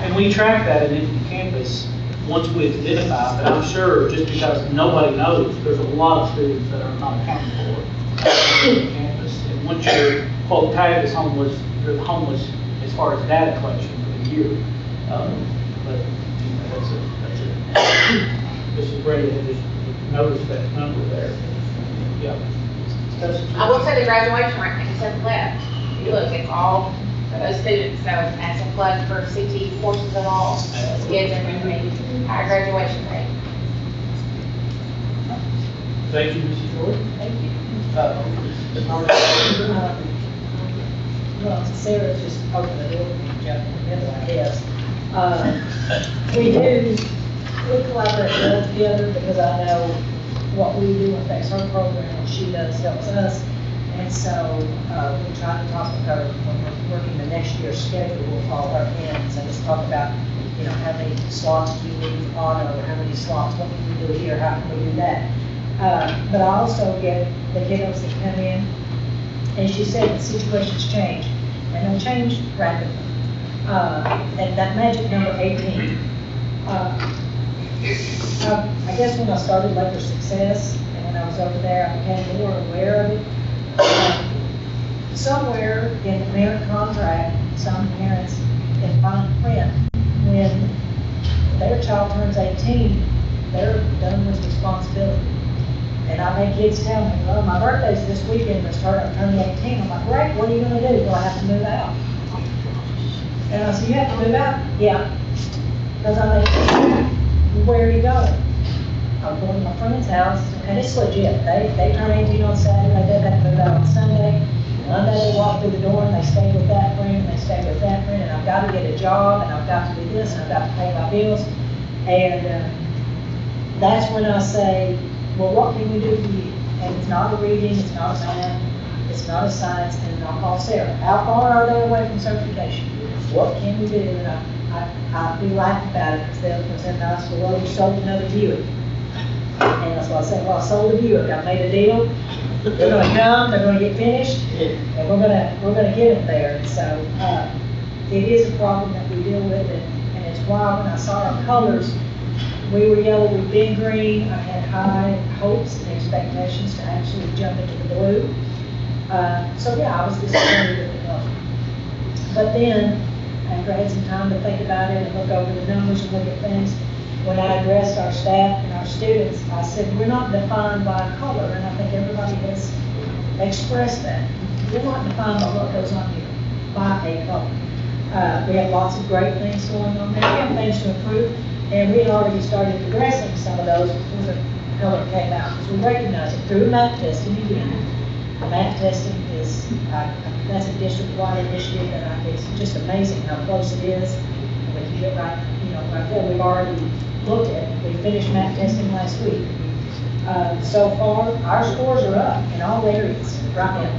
And we track that at Infinite Campus once we identify, but I'm sure just because nobody knows, there's a lot of students that are not accounted for at Infinite Campus. And once you're, quote, tagged as homeless, you're homeless as far as data collection for the year. But you know, that's just great to just notice that number there. Yeah. I will say the graduation rate is so left. You look, it's all for those students, so as a plug for CT courses at all, those kids are going to be higher graduation rate. Thank you, Mrs. Jordan. Thank you. Well, Sarah just opened the door, jumped in the middle, I guess. We collaborate well together because I know what we do affects her program, what she does helps us. And so, we try to talk with her when we're working the next year's schedule, we'll call her in, so just talk about, you know, how many slots do you need for auto, how many slots, what can we do here, how can we do that? But I also get the kiddos that come in, and she said the situations change, and they'll change rapidly. And that magic number 18, I guess when I started Laker Success, and when I was over there, I became more aware of it. Somewhere in the parent contract, some parents in fine print, when their child turns 18, they're done with responsibility. And I've had kids tell me, well, my birthday's this weekend, I'm turning 18. I'm like, great, what are you gonna do? Do I have to move out? And I said, you have to move out? Yeah. Because I'm 18. Where are you going? I'm going to my friend's house, and it's legit. They turn 18 on Saturday, they have to move out on Sunday. Monday they walk through the door and they stay with that friend, and they stay with that friend, and I've got to get a job, and I've got to do this, and I've got to pay my bills. And that's when I say, well, what can we do for you? And it's not a reading, it's not a math, it's not a science, and I'll call Sarah. How far are they away from certification? what can we do? And we laugh about it, because they'll present to us, well, you sold another Buick. And that's what I said, well, I sold a Buick, I made a deal, they're gonna come, they're gonna get finished, and we're gonna get them there. And so, it is a problem that we deal with, and it's why when I saw our colors, we were yellow, we've been green, I had high hopes and expectations to actually jump into the blue. So yeah, I was disappointed with the color. But then, after I had some time to think about it and look over the numbers and look at things, when I addressed our staff and our students, I said, we're not defined by color, and I think everybody has expressed that. We're not defined by what goes on here, by a color. We have lots of great things going on there, we have things to improve, and we had already started addressing some of those before the color came out, because we recognize it through math testing again. Math testing is, that's a district-wide initiative, and it's just amazing how close it is. And we can get right, right there. We've already looked at it. We finished math testing last week. So far, our scores are up in all areas right now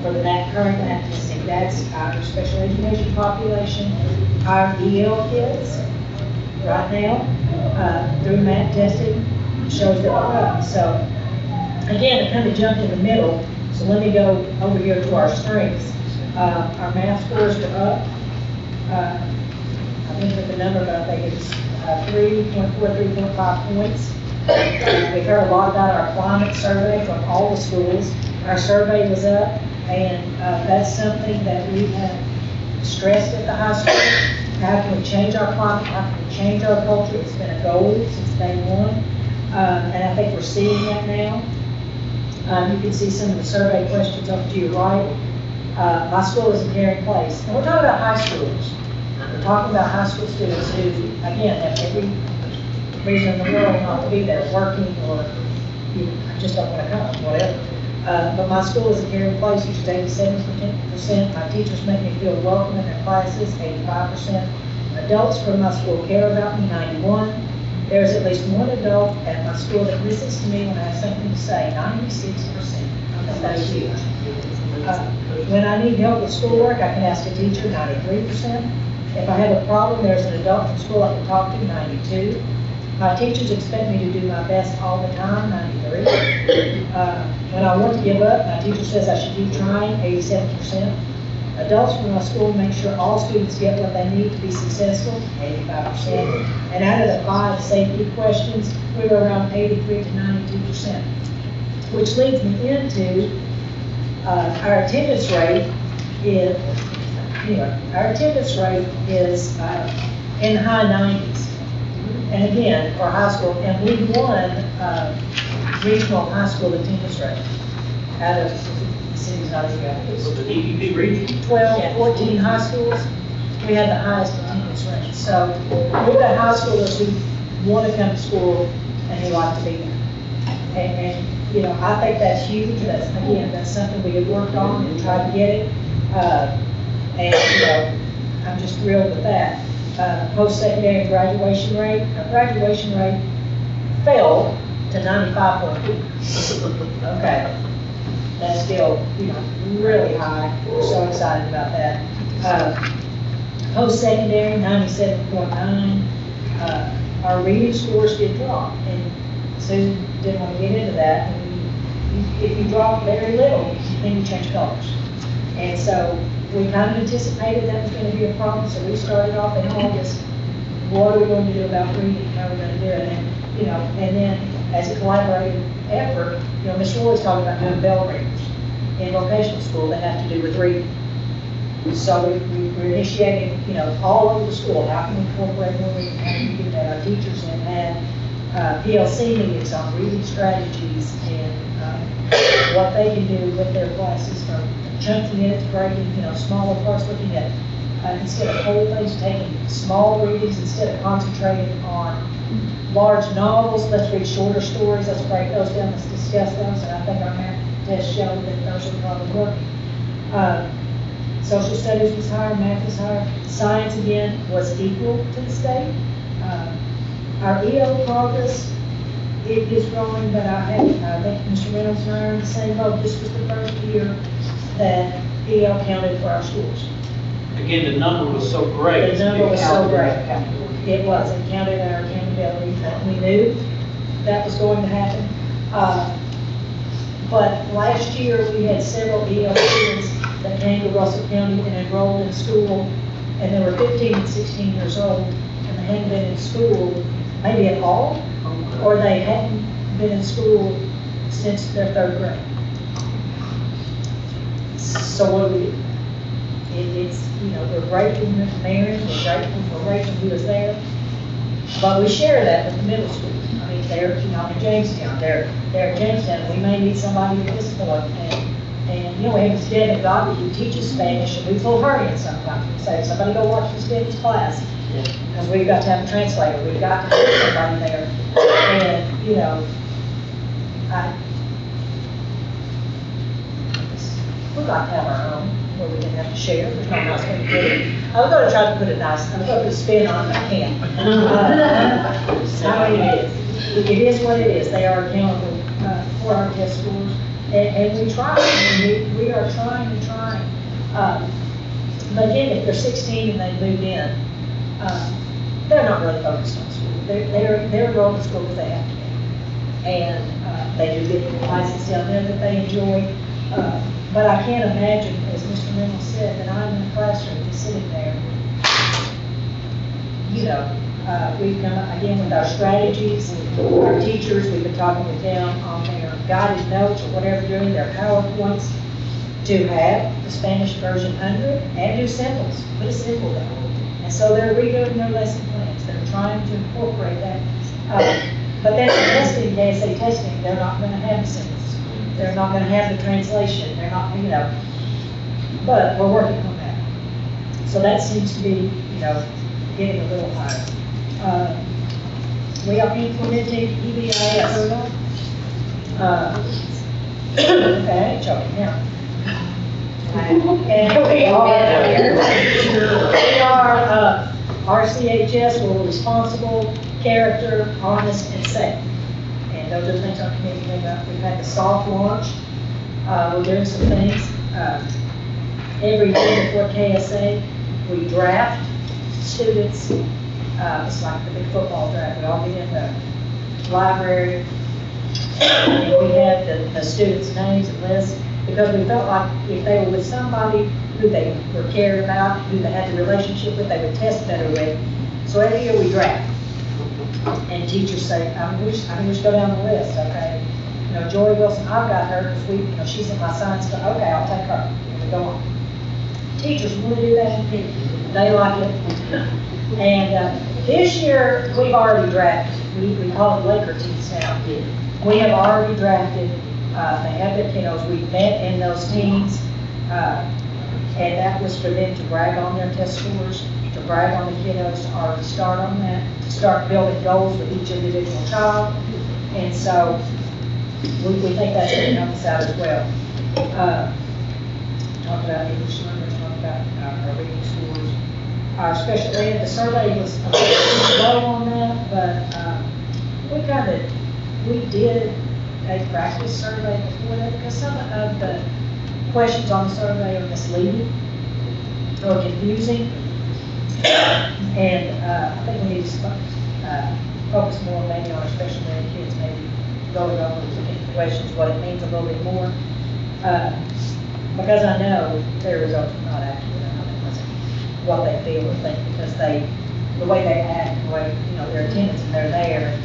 for the current math testing. That's our special education population, our EL kids right now through math testing shows that we're up. So again, it kind of jumped in the middle. So let me go over here to our strengths. Our math scores were up. I didn't put the number, but I think it's 3.4, 3.5 points. We've heard a lot about our climate survey from all the schools. Our survey was up, and that's something that we have stressed at the high school. How can we change our climate? How can we change our culture? It's been a goal since day one, and I think we're seeing that now. You can see some of the survey questions up to your right. My school is a caring place, and we're talking about high schoolers. We're talking about high school students who, again, have every reason in the world not to be there, working, or just don't want to come, whatever. But my school is a caring place, which is 87%. My teachers make me feel welcome in their classes, 85%. Adults from my school care about me, 91%. There's at least one adult at my school that listens to me when I have something to say, 96%. I think that's huge. When I need help with schoolwork, I can ask a teacher, 93%. If I have a problem, there's an adult from school I can talk to, 92%. My teachers expect me to do my best all the time, 93%. When I want to give up, my teacher says I should keep trying, 87%. Adults from my school make sure all students get what they need to be successful, 85%. And out of the 5 safety questions, we were around 83 to 92%. Which leads me into our attendance rate is, our attendance rate is in the high 90s. And again, for high school, and we won regional high school attendance rate out of cities not as good. So the DPP region? 12, 14 high schools, we had the highest attendance rate. So we've got high schoolers who want to come to school and they like to be there. And I think that's huge. That's something we had worked on and tried to get it. I'm just thrilled with that. Post-secondary graduation rate, our graduation rate fell to 95.2. Okay. That's still, really high. We're so excited about that. Post-secondary, 97.9. Our reading scores did drop, and Sue didn't want to get into that. If you drop very little, then you change colors. And so we kind of anticipated that was going to be a problem, so we started off in August. What are we going to do about reading? How are we going to do it? And then as a collaborative effort, Ms. Roy's talking about doing bell ringers in vocational school that have to do with reading. So we're initiating, all over the school, how can we incorporate more reading, how can we do that? Our teachers have had PLC meetings on reading strategies and what they can do with their classes, from chunking it, breaking, smaller parts, looking at, instead of whole things, taking small readings, instead of concentrating on large novels, let's read shorter stories, let's break those down, let's discuss those, and I think our math test showed that those are probably working. Social studies was higher, math was higher, science again was equal to the state. Our EO progress, it is growing, but I think Mr. Reynolds and I are in the same boat. This was the first year that EL counted for our schools. again, the number was so great. The number was so great. It counted. It was, it counted our accountability, we knew that was going to happen. But last year, we had several EL students that came to Russell County and enrolled in school, and they were 15 and 16 years old, and they hadn't been in school maybe at all, or they hadn't been in school since their 3rd grade. So what do we do? It's, you know, we're grateful for Marion, we're grateful for Rachel who was there, but we share that with the middle school. I mean, they're, you know, in Jamestown, they're at Jamestown, we may need somebody at this point, and, you know, we have this Deb and Dottie who teaches Spanish, and we pull her in sometimes, we say, somebody go watch the Spanish class, because we've got to have a translator, we've got to have somebody there, and, you know, we'd like to have our own, where we can have to share, there's no nice way to do it. I'm gonna try to put a nice, I'm gonna put a spin on it if I can. I mean, it is what it is, they are accountable for our test scores, and we try, I mean, we are trying. But again, if they're 16 and they move in, they're not really focused on school. They're enrolled in school because they have to be. And they do get classes down there that they enjoy. But I can't imagine, as Mr. Reynolds said, that I'm in the classroom just sitting there. You know, we've come up again with our strategies, our teachers, we've been talking with them on their guided notes or whatever they're doing, their PowerPoints, to have the Spanish version under it and do symbols, put a symbol there. And so they're redoing their lesson plans, they're trying to incorporate that. But then the testing, KSA testing, they're not going to have the symbols. They're not going to have the translation. They're not, you know, but we're working on that. So that seems to be, you know, getting a little higher. We are implementing EBIS. Okay, joking now. And we are RCHS, we're responsible, character, honest, and safe. And those are things our committee came up. We've had the soft launch. We're doing some things. Every year before KSA, we draft students. It's like the big football draft. We all get in the library. And we have the students' names and lists because we felt like if they were with somebody who they were cared about, who they had the relationship with, they would test better with. So every year we draft. And teachers say, we just go down the list, okay? You know, Joy Wilson, I've got her because you know, she's in my science class. Okay, I'll take her. And we go on. Teachers want to do that. They like it. And this year, we've already drafted. We call it Laker teams now. We have already drafted. They have their kiddos. We've met in those teams. And that was for them to brag on their test scores, to brag on the kiddos, or to start on that, to start building goals with each individual child. And so we think that's going to help us out as well. Talk about English learners, talk about our reading scores. Our special ed, the survey was a little low on that, but we did a practice survey before that because some of the questions on the survey are misleading or confusing. And I think we need to focus more maybe on our special ed kids, maybe going over and looking at the questions, what it means a little bit more. Because I know their results are not accurate. I know that wasn't what they feel or think because the way they act, the way, you know, their attendance and they're there,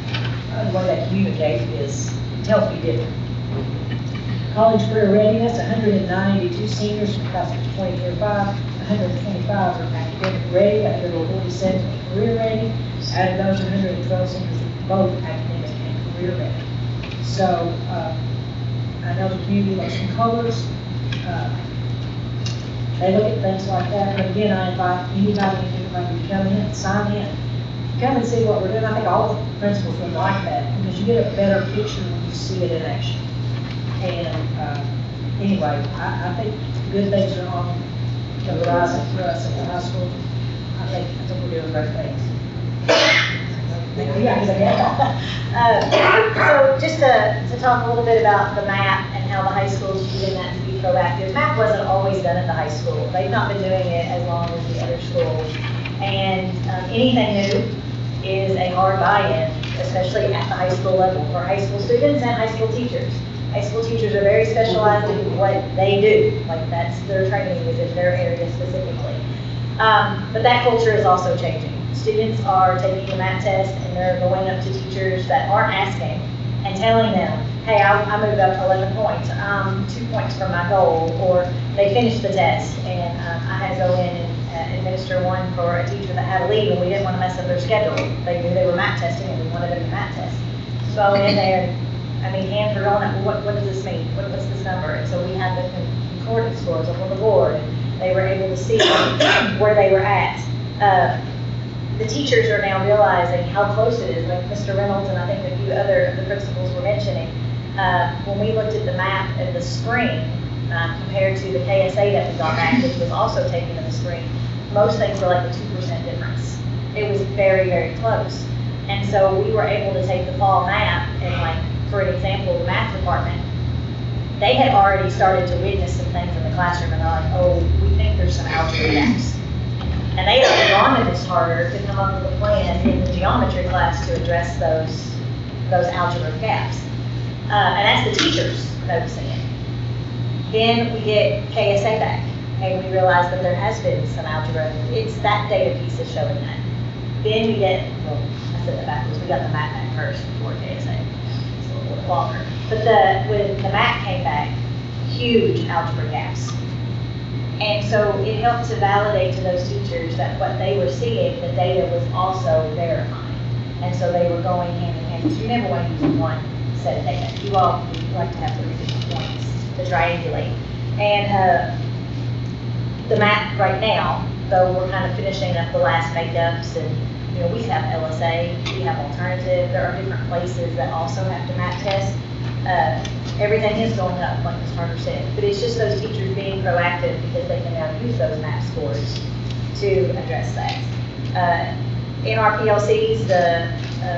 the way they communicate tells me different. College career readiness, 192 seniors from class of 2025, 125 are academic ready, 147 are career ready. Out of those, 112 seniors are both academic and career ready. So I know the community looks some colors. They look at things like that, but again, I invite anybody and everybody to come in and sign in. Come and see what we're doing. I think all the principals would like that because you get a better picture when you see it in action. And anyway, I think good things are on the horizon for us at the high school. I think we're doing great things. So just to talk a little bit about the map and how the high school is using that to be proactive. Math wasn't always done at the high school. They've not been doing it as long as the other schools. And anything new is a hard buy-in, especially at the high school level, for high school students and high school teachers. High school teachers are very specialized in what they do, like that's their training is in their area specifically. But that culture is also changing. Students are taking the math test and they're going up to teachers that aren't asking and telling them, hey, I moved up 11 points, 2 points from my goal, or they finished the test and I had to go in and administer one for a teacher that had to leave and we didn't want to mess up their schedule. They knew they were math testing and we wanted them to math test. So I went in there, hands were going up, well, what does this mean? What's this number? And so we had the concordance scores up on the board and they were able to see where they were at. The teachers are now realizing how close it is, like Mr. Reynolds and I think a few other of the principals were mentioning. When we looked at the map in the spring, compared to the KSA that we got back, which was also taken in the spring, most things were like a 2% difference. It was very, very close. And so we were able to take the fall map and like, for an example, the math department, they had already started to witness some things in the classroom and they're like, oh, we think there's some algebra gaps. And they had gone to Ms. Harder to come up with a plan in the geometry class to address those algebra gaps. And that's the teachers noticing it. Then we get KSA back, and we realize that there has been some algebra. It's that data piece is showing that. Then we get, well, I said that backwards, we got the map back first before KSA. It's a little bit longer. But when the map came back, huge algebra gaps. And so it helped to validate to those teachers that what they were seeing, the data was also verifying. And so they were going hand in hand. Because you never want to use one set of data. You all like to have 3 different points to triangulate. And the map right now, though we're kind of finishing up the last makeups and we have LSA, we have alternative, there are different places that also have to map test. Everything is going up, like Ms. Harder said, but it's just those teachers being proactive because they can now use those map scores to address that. In our PLCs,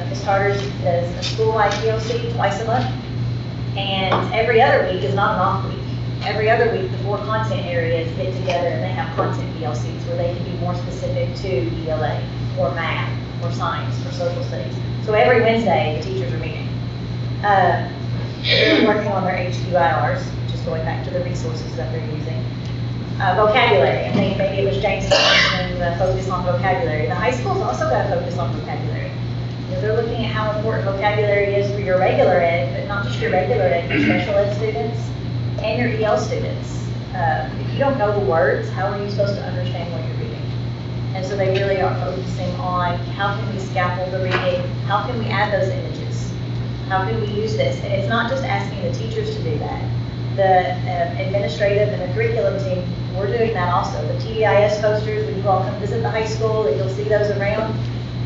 Ms. Harder does a school-wide PLC twice a month, and every other week is not an off week. Every other week, the 4 content areas get together and they have content PLCs where they can be more specific to ELA, or math, or science, or social studies. So every Wednesday, the teachers are meeting. They're working on their HQIRs, just going back to the resources that they're using. Vocabulary, I think maybe it was James mentioning the focus on vocabulary. The high school's also got to focus on vocabulary. They're looking at how important vocabulary is for your regular ed, but not just your regular ed, your special ed students and your EL students. If you don't know the words, how are you supposed to understand what you're reading? And so they really are focusing on how can we scaffold the reading, how can we add those images, how can we use this? And it's not just asking the teachers to do that. The administrative and the curriculum team, we're doing that also. The TDIS posters, when you all come visit the high school, and you'll see those around.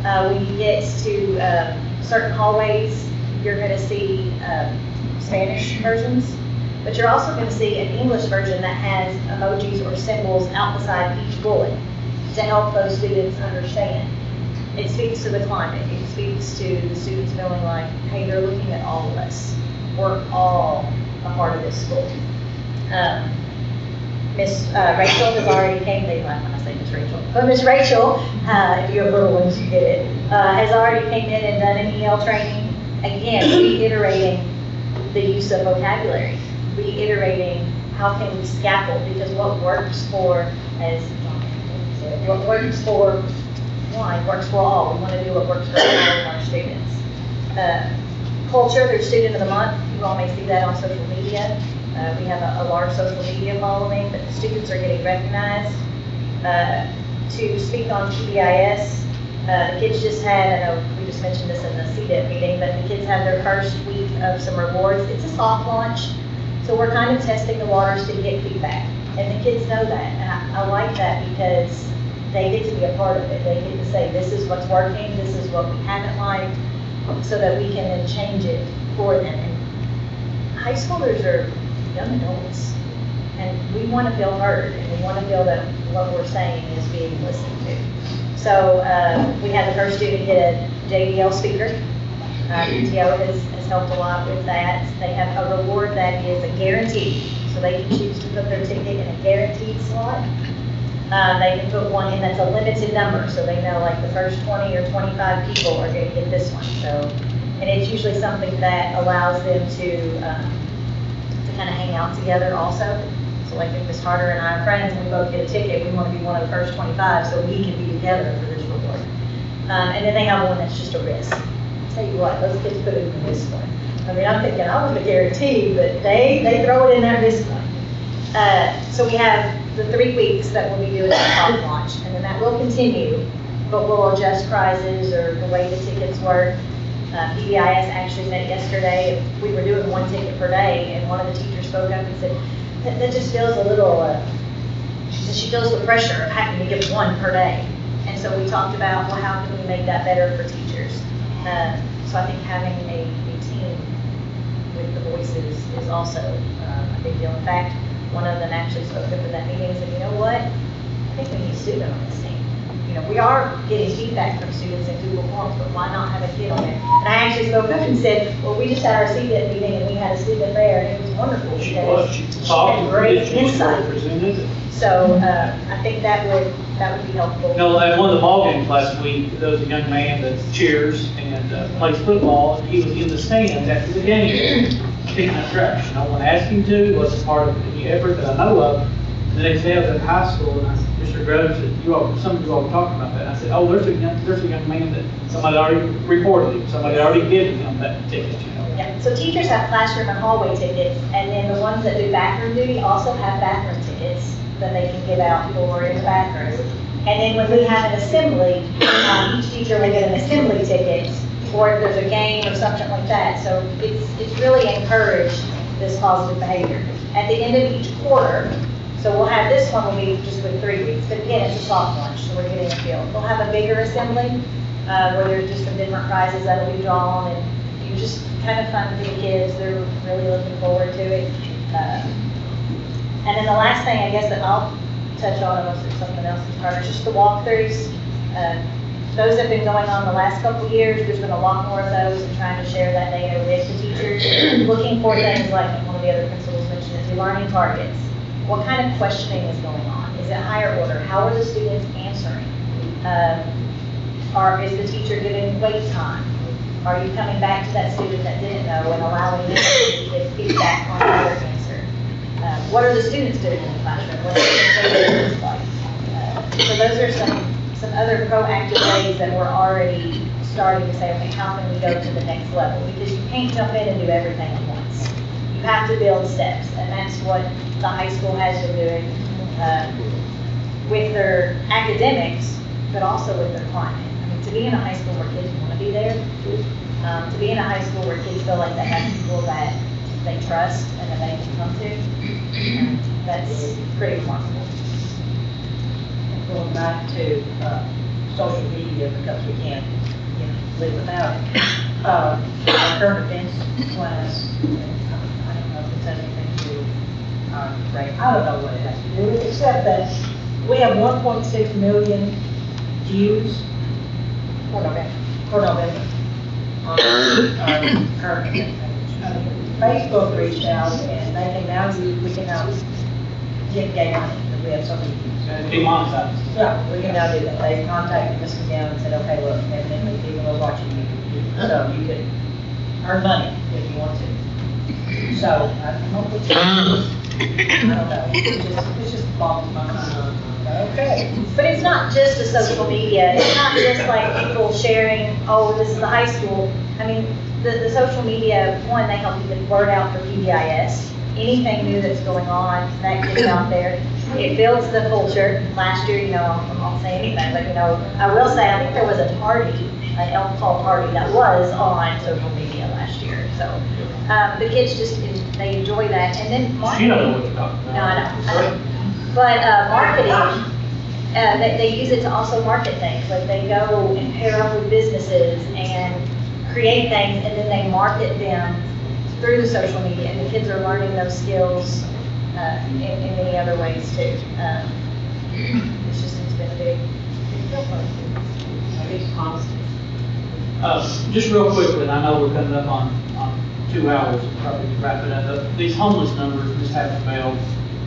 When you get to certain hallways, you're going to see Spanish versions, but you're also going to see an English version that has emojis or symbols out beside each bullet to help those students understand. It speaks to the climate. It speaks to the students feeling like, hey, they're looking at all of us. We're all a part of this school. Miss Rachel has already came, they laugh when I say Miss Rachel, but Miss Rachel, if you have little ones, you get it, has already came in and done an EL training. Again, reiterating the use of vocabulary, reiterating how can we scaffold, because what works for, as John said, what works for one works for all. We want to do what works for all of our students. Culture, there's Student of the Month. You all may see that on social media. We have a large social media following, but the students are getting recognized. To speak on TDIS, the kids just had, I know we just mentioned this in the CDEP meeting, but the kids had their first week of some rewards. It's a soft launch, so we're kind of testing the waters to get feedback. And the kids know that, and I like that because they get to be a part of it. They get to say, this is what's working, this is what we haven't liked, so that we can then change it for them. And high schoolers are young adults, and we want to feel heard, and we want to feel that what we're saying is being listened to. So we had the first student get a JDL speaker. PTO has helped a lot with that. They have a reward that is a guarantee. So they can choose to put their ticket in a guaranteed slot. They can put one in that's a limited number, so they know like the first 20 or 25 people are gonna get this one, so. And it's usually something that allows them to kind of hang out together also. So like if Ms. Harder and I are friends and we both get a ticket, we want to be one of the first 25 so we can be together for this reward. And then they have one that's just a risk. I'll tell you what, those kids put it in the risk one. I mean, I'm thinking I want a guarantee, but they throw it in that risk one. So we have the 3 weeks that we'll be doing the soft launch, and then that will continue, but we'll adjust prizes or the way the tickets work. PBIS actually met yesterday. We were doing 1 ticket per day, and one of the teachers spoke up and said, that just feels a little, she feels the pressure of having to give 1 per day. And so we talked about, well, how can we make that better for teachers? So I think having a team with the voices is also a big deal. In fact, one of them actually spoke up at that meeting and said, you know what? I think we need a student on this team. You know, we are getting feedback from students in Google Forms, but why not have a kid on there? And I actually spoke up and said, well, we just had our CDET meeting and we had a student there and it was wonderful. She because was, she she talked, had great she insight. represented. So I think that would be helpful. You know, at one of the ball games last week, there was a young man that cheers and plays football, and he was in the stands after the game, picking up trash. No one asked him to, it wasn't part of any effort that I know of. The next day I was at high school, and I said, Mr. Groves said, some of you all were talking about that. And I said, oh, there's a young man that somebody already reported him, somebody already given him that ticket, you know. Yeah, so teachers have classroom and hallway tickets, and then the ones that do bathroom duty also have bathroom tickets that they can give out for in the bathroom. And then when we have an assembly, each teacher will get an assembly ticket, or if there's a game or something like that. So it's really encouraged this positive behavior. At the end of each quarter, so we'll have this one will be just with 3 weeks, but again, it's a soft launch, so we're getting a feel. We'll have a bigger assembly where there's just some different prizes that'll be drawn, and you just kind of fun for the kids. They're really looking forward to it. And then the last thing I guess that I'll touch on, unless there's something else in part, is just the walkthroughs. Those have been going on the last couple of years. There's been a lot more of those and trying to share that data with the teachers, looking for things like one of the other principals mentioned is the learning targets. What kind of questioning is going on? Is it higher order? How are the students answering? Is the teacher giving wait time? Are you coming back to that student that didn't know and allowing them to give feedback on their answer? What are the students doing in the classroom? What are the students like? So those are some other proactive ways that we're already starting to say, okay, how can we go to the next level? Because you can't jump in and do everything at once. You have to build steps, and that's what the high school has been doing with their academics, but also with their climate. I mean, to be in a high school where kids want to be there, to be in a high school where kids feel like they have people that they trust and that they can come to, that's pretty remarkable. Going back to social media, because we can't, live without it. Our current events class, I don't know if it's anything to do with our rate. I don't know what it has to do with, except that we have 1.6 million views for November on our current event page. Facebook reached out and they can now we can now get gay money because we have so many views. Demonetized. Yeah, we can now do that. They contacted us again and said, okay, look, evidently people are watching you, so you can earn money if you want to. So, I hope it's, I don't know, it just boggles my mind. Okay. But it's not just a social media, it's not just like people sharing, oh, this is the high school. I mean, the social media, one, they help you get word out for PBIS. Anything new that's going on, that gets out there. It builds the culture. Last year, I won't say anything, but I will say, I think there was a party, an elk call party that was on social media last year. So the kids they enjoy that. And then marketing. You don't know what you're talking about. No, I know. But marketing, they use it to also market things. Like they go and pair up with businesses and create things, and then they market them through the social media, and the kids are learning those skills in many other ways too. It's been a big deal for us. A big constant. Just real quickly, and I know we're coming up on 2 hours, probably to wrap it up. These homeless numbers, Ms. Happendale,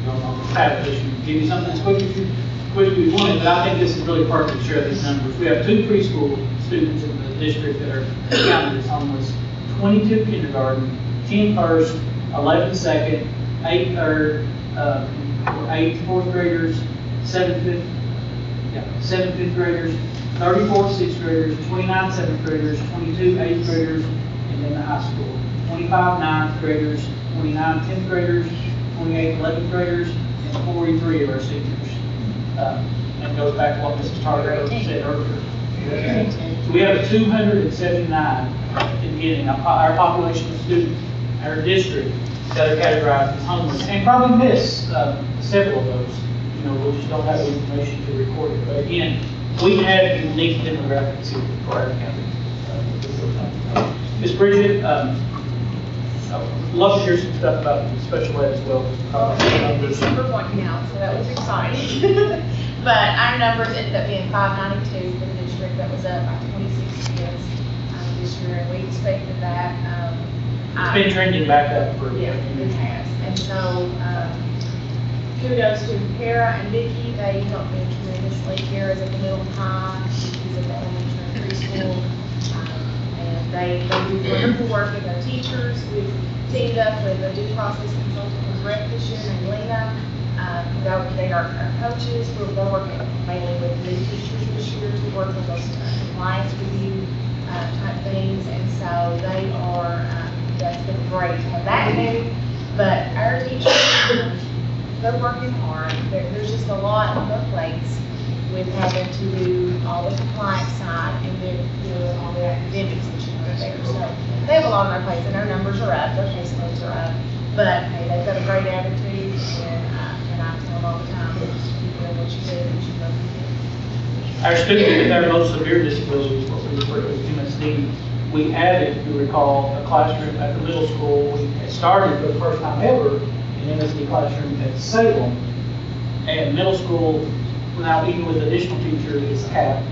you know, on the tablet, give you something as quick as you want, but I think this is really perfect to share these numbers. We have 2 preschool students in the district that are counted as homeless, 22 kindergarten, 10 first, 11 second, 8 third, 8 fourth graders, 7 fifth graders, 34 sixth graders, 29 seventh graders, 22 eighth graders, and then the high school. 25 ninth graders, 29 10th graders, 28 11th graders, and 43 of our seniors. And goes back to what Mrs. Tarver said earlier. So we have 279 in beginning. Our population of students, our district, that are categorized as homeless, and probably miss several of those. You know, we just don't have the information to record it. But again, we have unique demographics here for our county. Ms. Bridget, I would love to hear some stuff about special ed as well. Super point count, so that was exciting. But our numbers ended up being 592 for the district. That was up by 26 kids this year, and we expected that. It's been trending back up for. Yeah, it has. And so, kudos to Kara and Vicki. They helped me tremendously. Kara's at the middle and high, Vicki's at the elementary and preschool. And they do wonderful work with our teachers. We've teamed up with a due process consultant who's rep this year named Lena. They are our coaches. We're working mainly with new teachers this year to work on those compliance review type things. And so they are, that's been great to have that new. But our teachers, they're working hard. There's just a lot on their plates with having to do all the compliance side and then doing all the academics that you know there. So they have a lot on their plates, and their numbers are up, their caseloads are up. But hey, they've got a great attitude, and I tell them all the time, just keep doing what you do, and you love to do. Our students with our most severe disabilities, what we refer to as MSD, we added, if you recall, a classroom at the middle school. We had started for the first time ever an MSD classroom at Salem. And middle school, now even with additional teachers, is capped.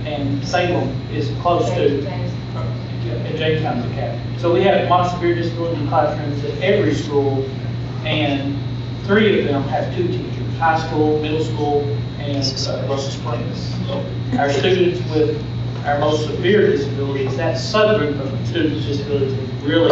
And Salem is close to, and Jamestown is capped. So we have most severe disability classrooms at every school, and 3 of them have 2 teachers, high school, middle school, and Russell Springs. So our students with our most severe disabilities, that subgroup of students with disabilities is really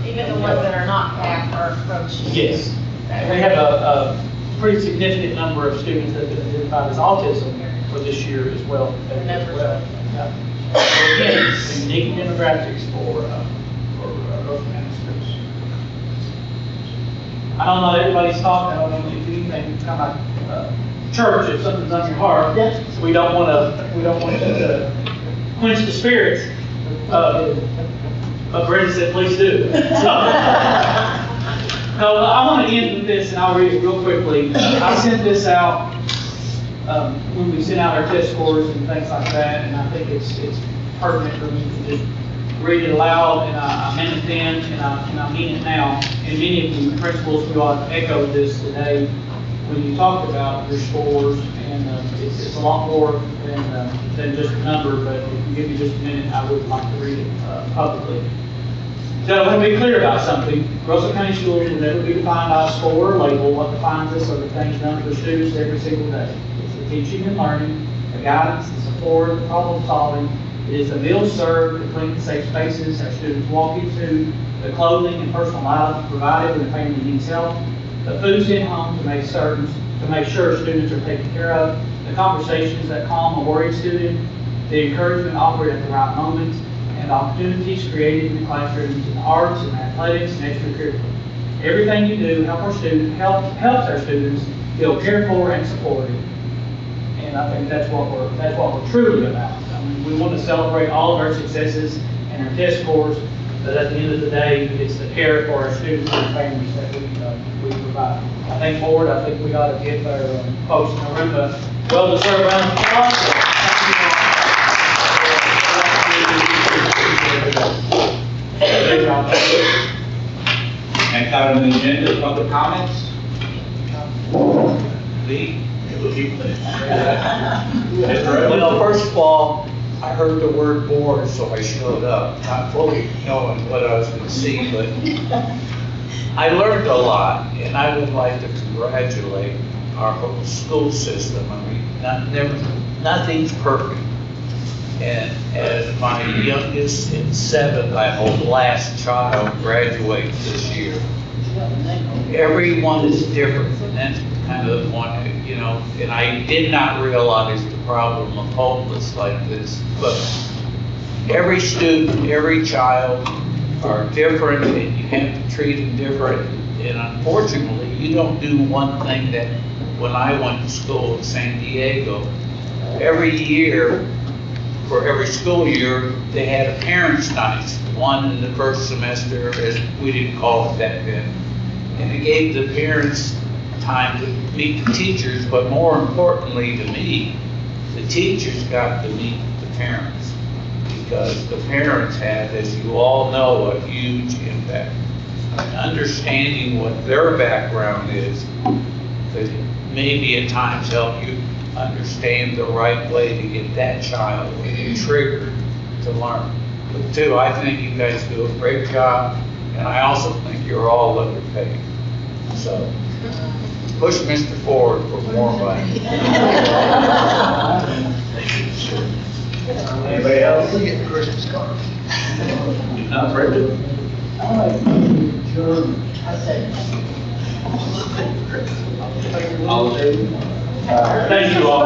even the ones that are not capped are approaching. Yes. And we have a pretty significant number of students that have been identified as autism for this year as well. The numbers are. Yeah. So again, unique demographics for both county schools. I don't know, everybody's talking, I don't know if anything come out church, if something's on your heart. We don't want to quench the spirits. But Brenda said, please do. No, I want to end with this, and I'll read it real quickly. I sent this out when we sent out our test scores and things like that, and I think it's pertinent for me to just read it aloud, and I meant it then, and I mean it now. And many of you principals who have echoed this today when you talked about your scores, and it's a lot more than just a number, but if you give me just a minute, I would like to read it publicly. So I want to be clear about something. Russell County Schools will never be defined by a score or label. What defines us are the things done for students every single day. It's the teaching and learning, the guidance, the support, the problem solving. It is the meals served, the clean and safe spaces our students walk into, the clothing and personal items provided when the family needs help, the food sent home to make sure students are taken care of, the conversations that calm a worried student, the encouragement offered at the right moment, and the opportunities created in the classrooms in arts and athletics and extracurricular. Everything you do helps our students feel cared for and supported. And I think that's what we're truly about. I mean, we want to celebrate all of our successes and our test scores, but at the end of the day, it's the care for our students and families that we provide. I think forward, I think we ought to give our folks in the room a well-deserved round of applause. Next item on the agenda is public comments. Well, first of all, I heard the word board, so I showed up, not fully knowing what I was gonna see, but I learned a lot, and I would like to congratulate our whole school system. I mean, nothing's perfect. And as my youngest in seventh, I hope last child graduates this year. Everyone is different, and that's kind of one, and I did not realize the problem of homeless like this, but every student, every child are different, and you have to treat them different, and unfortunately, you don't do one thing that, when I went to school in San Diego, every year, for every school year, they had a parents' night, one in the first semester, as we didn't call it that then. And it gave the parents time to meet the teachers, but more importantly to me, the teachers got to meet the parents, because the parents had, as you all know, a huge impact. Understanding what their background is could maybe at times help you understand the right way to get that child triggered to learn. But two, I think you guys do a great job, and I also think you're all underpaid. So push Mr. Ford for more money. Anybody else? Look at the Christmas card. Not Brendan? Sure. Thank you all.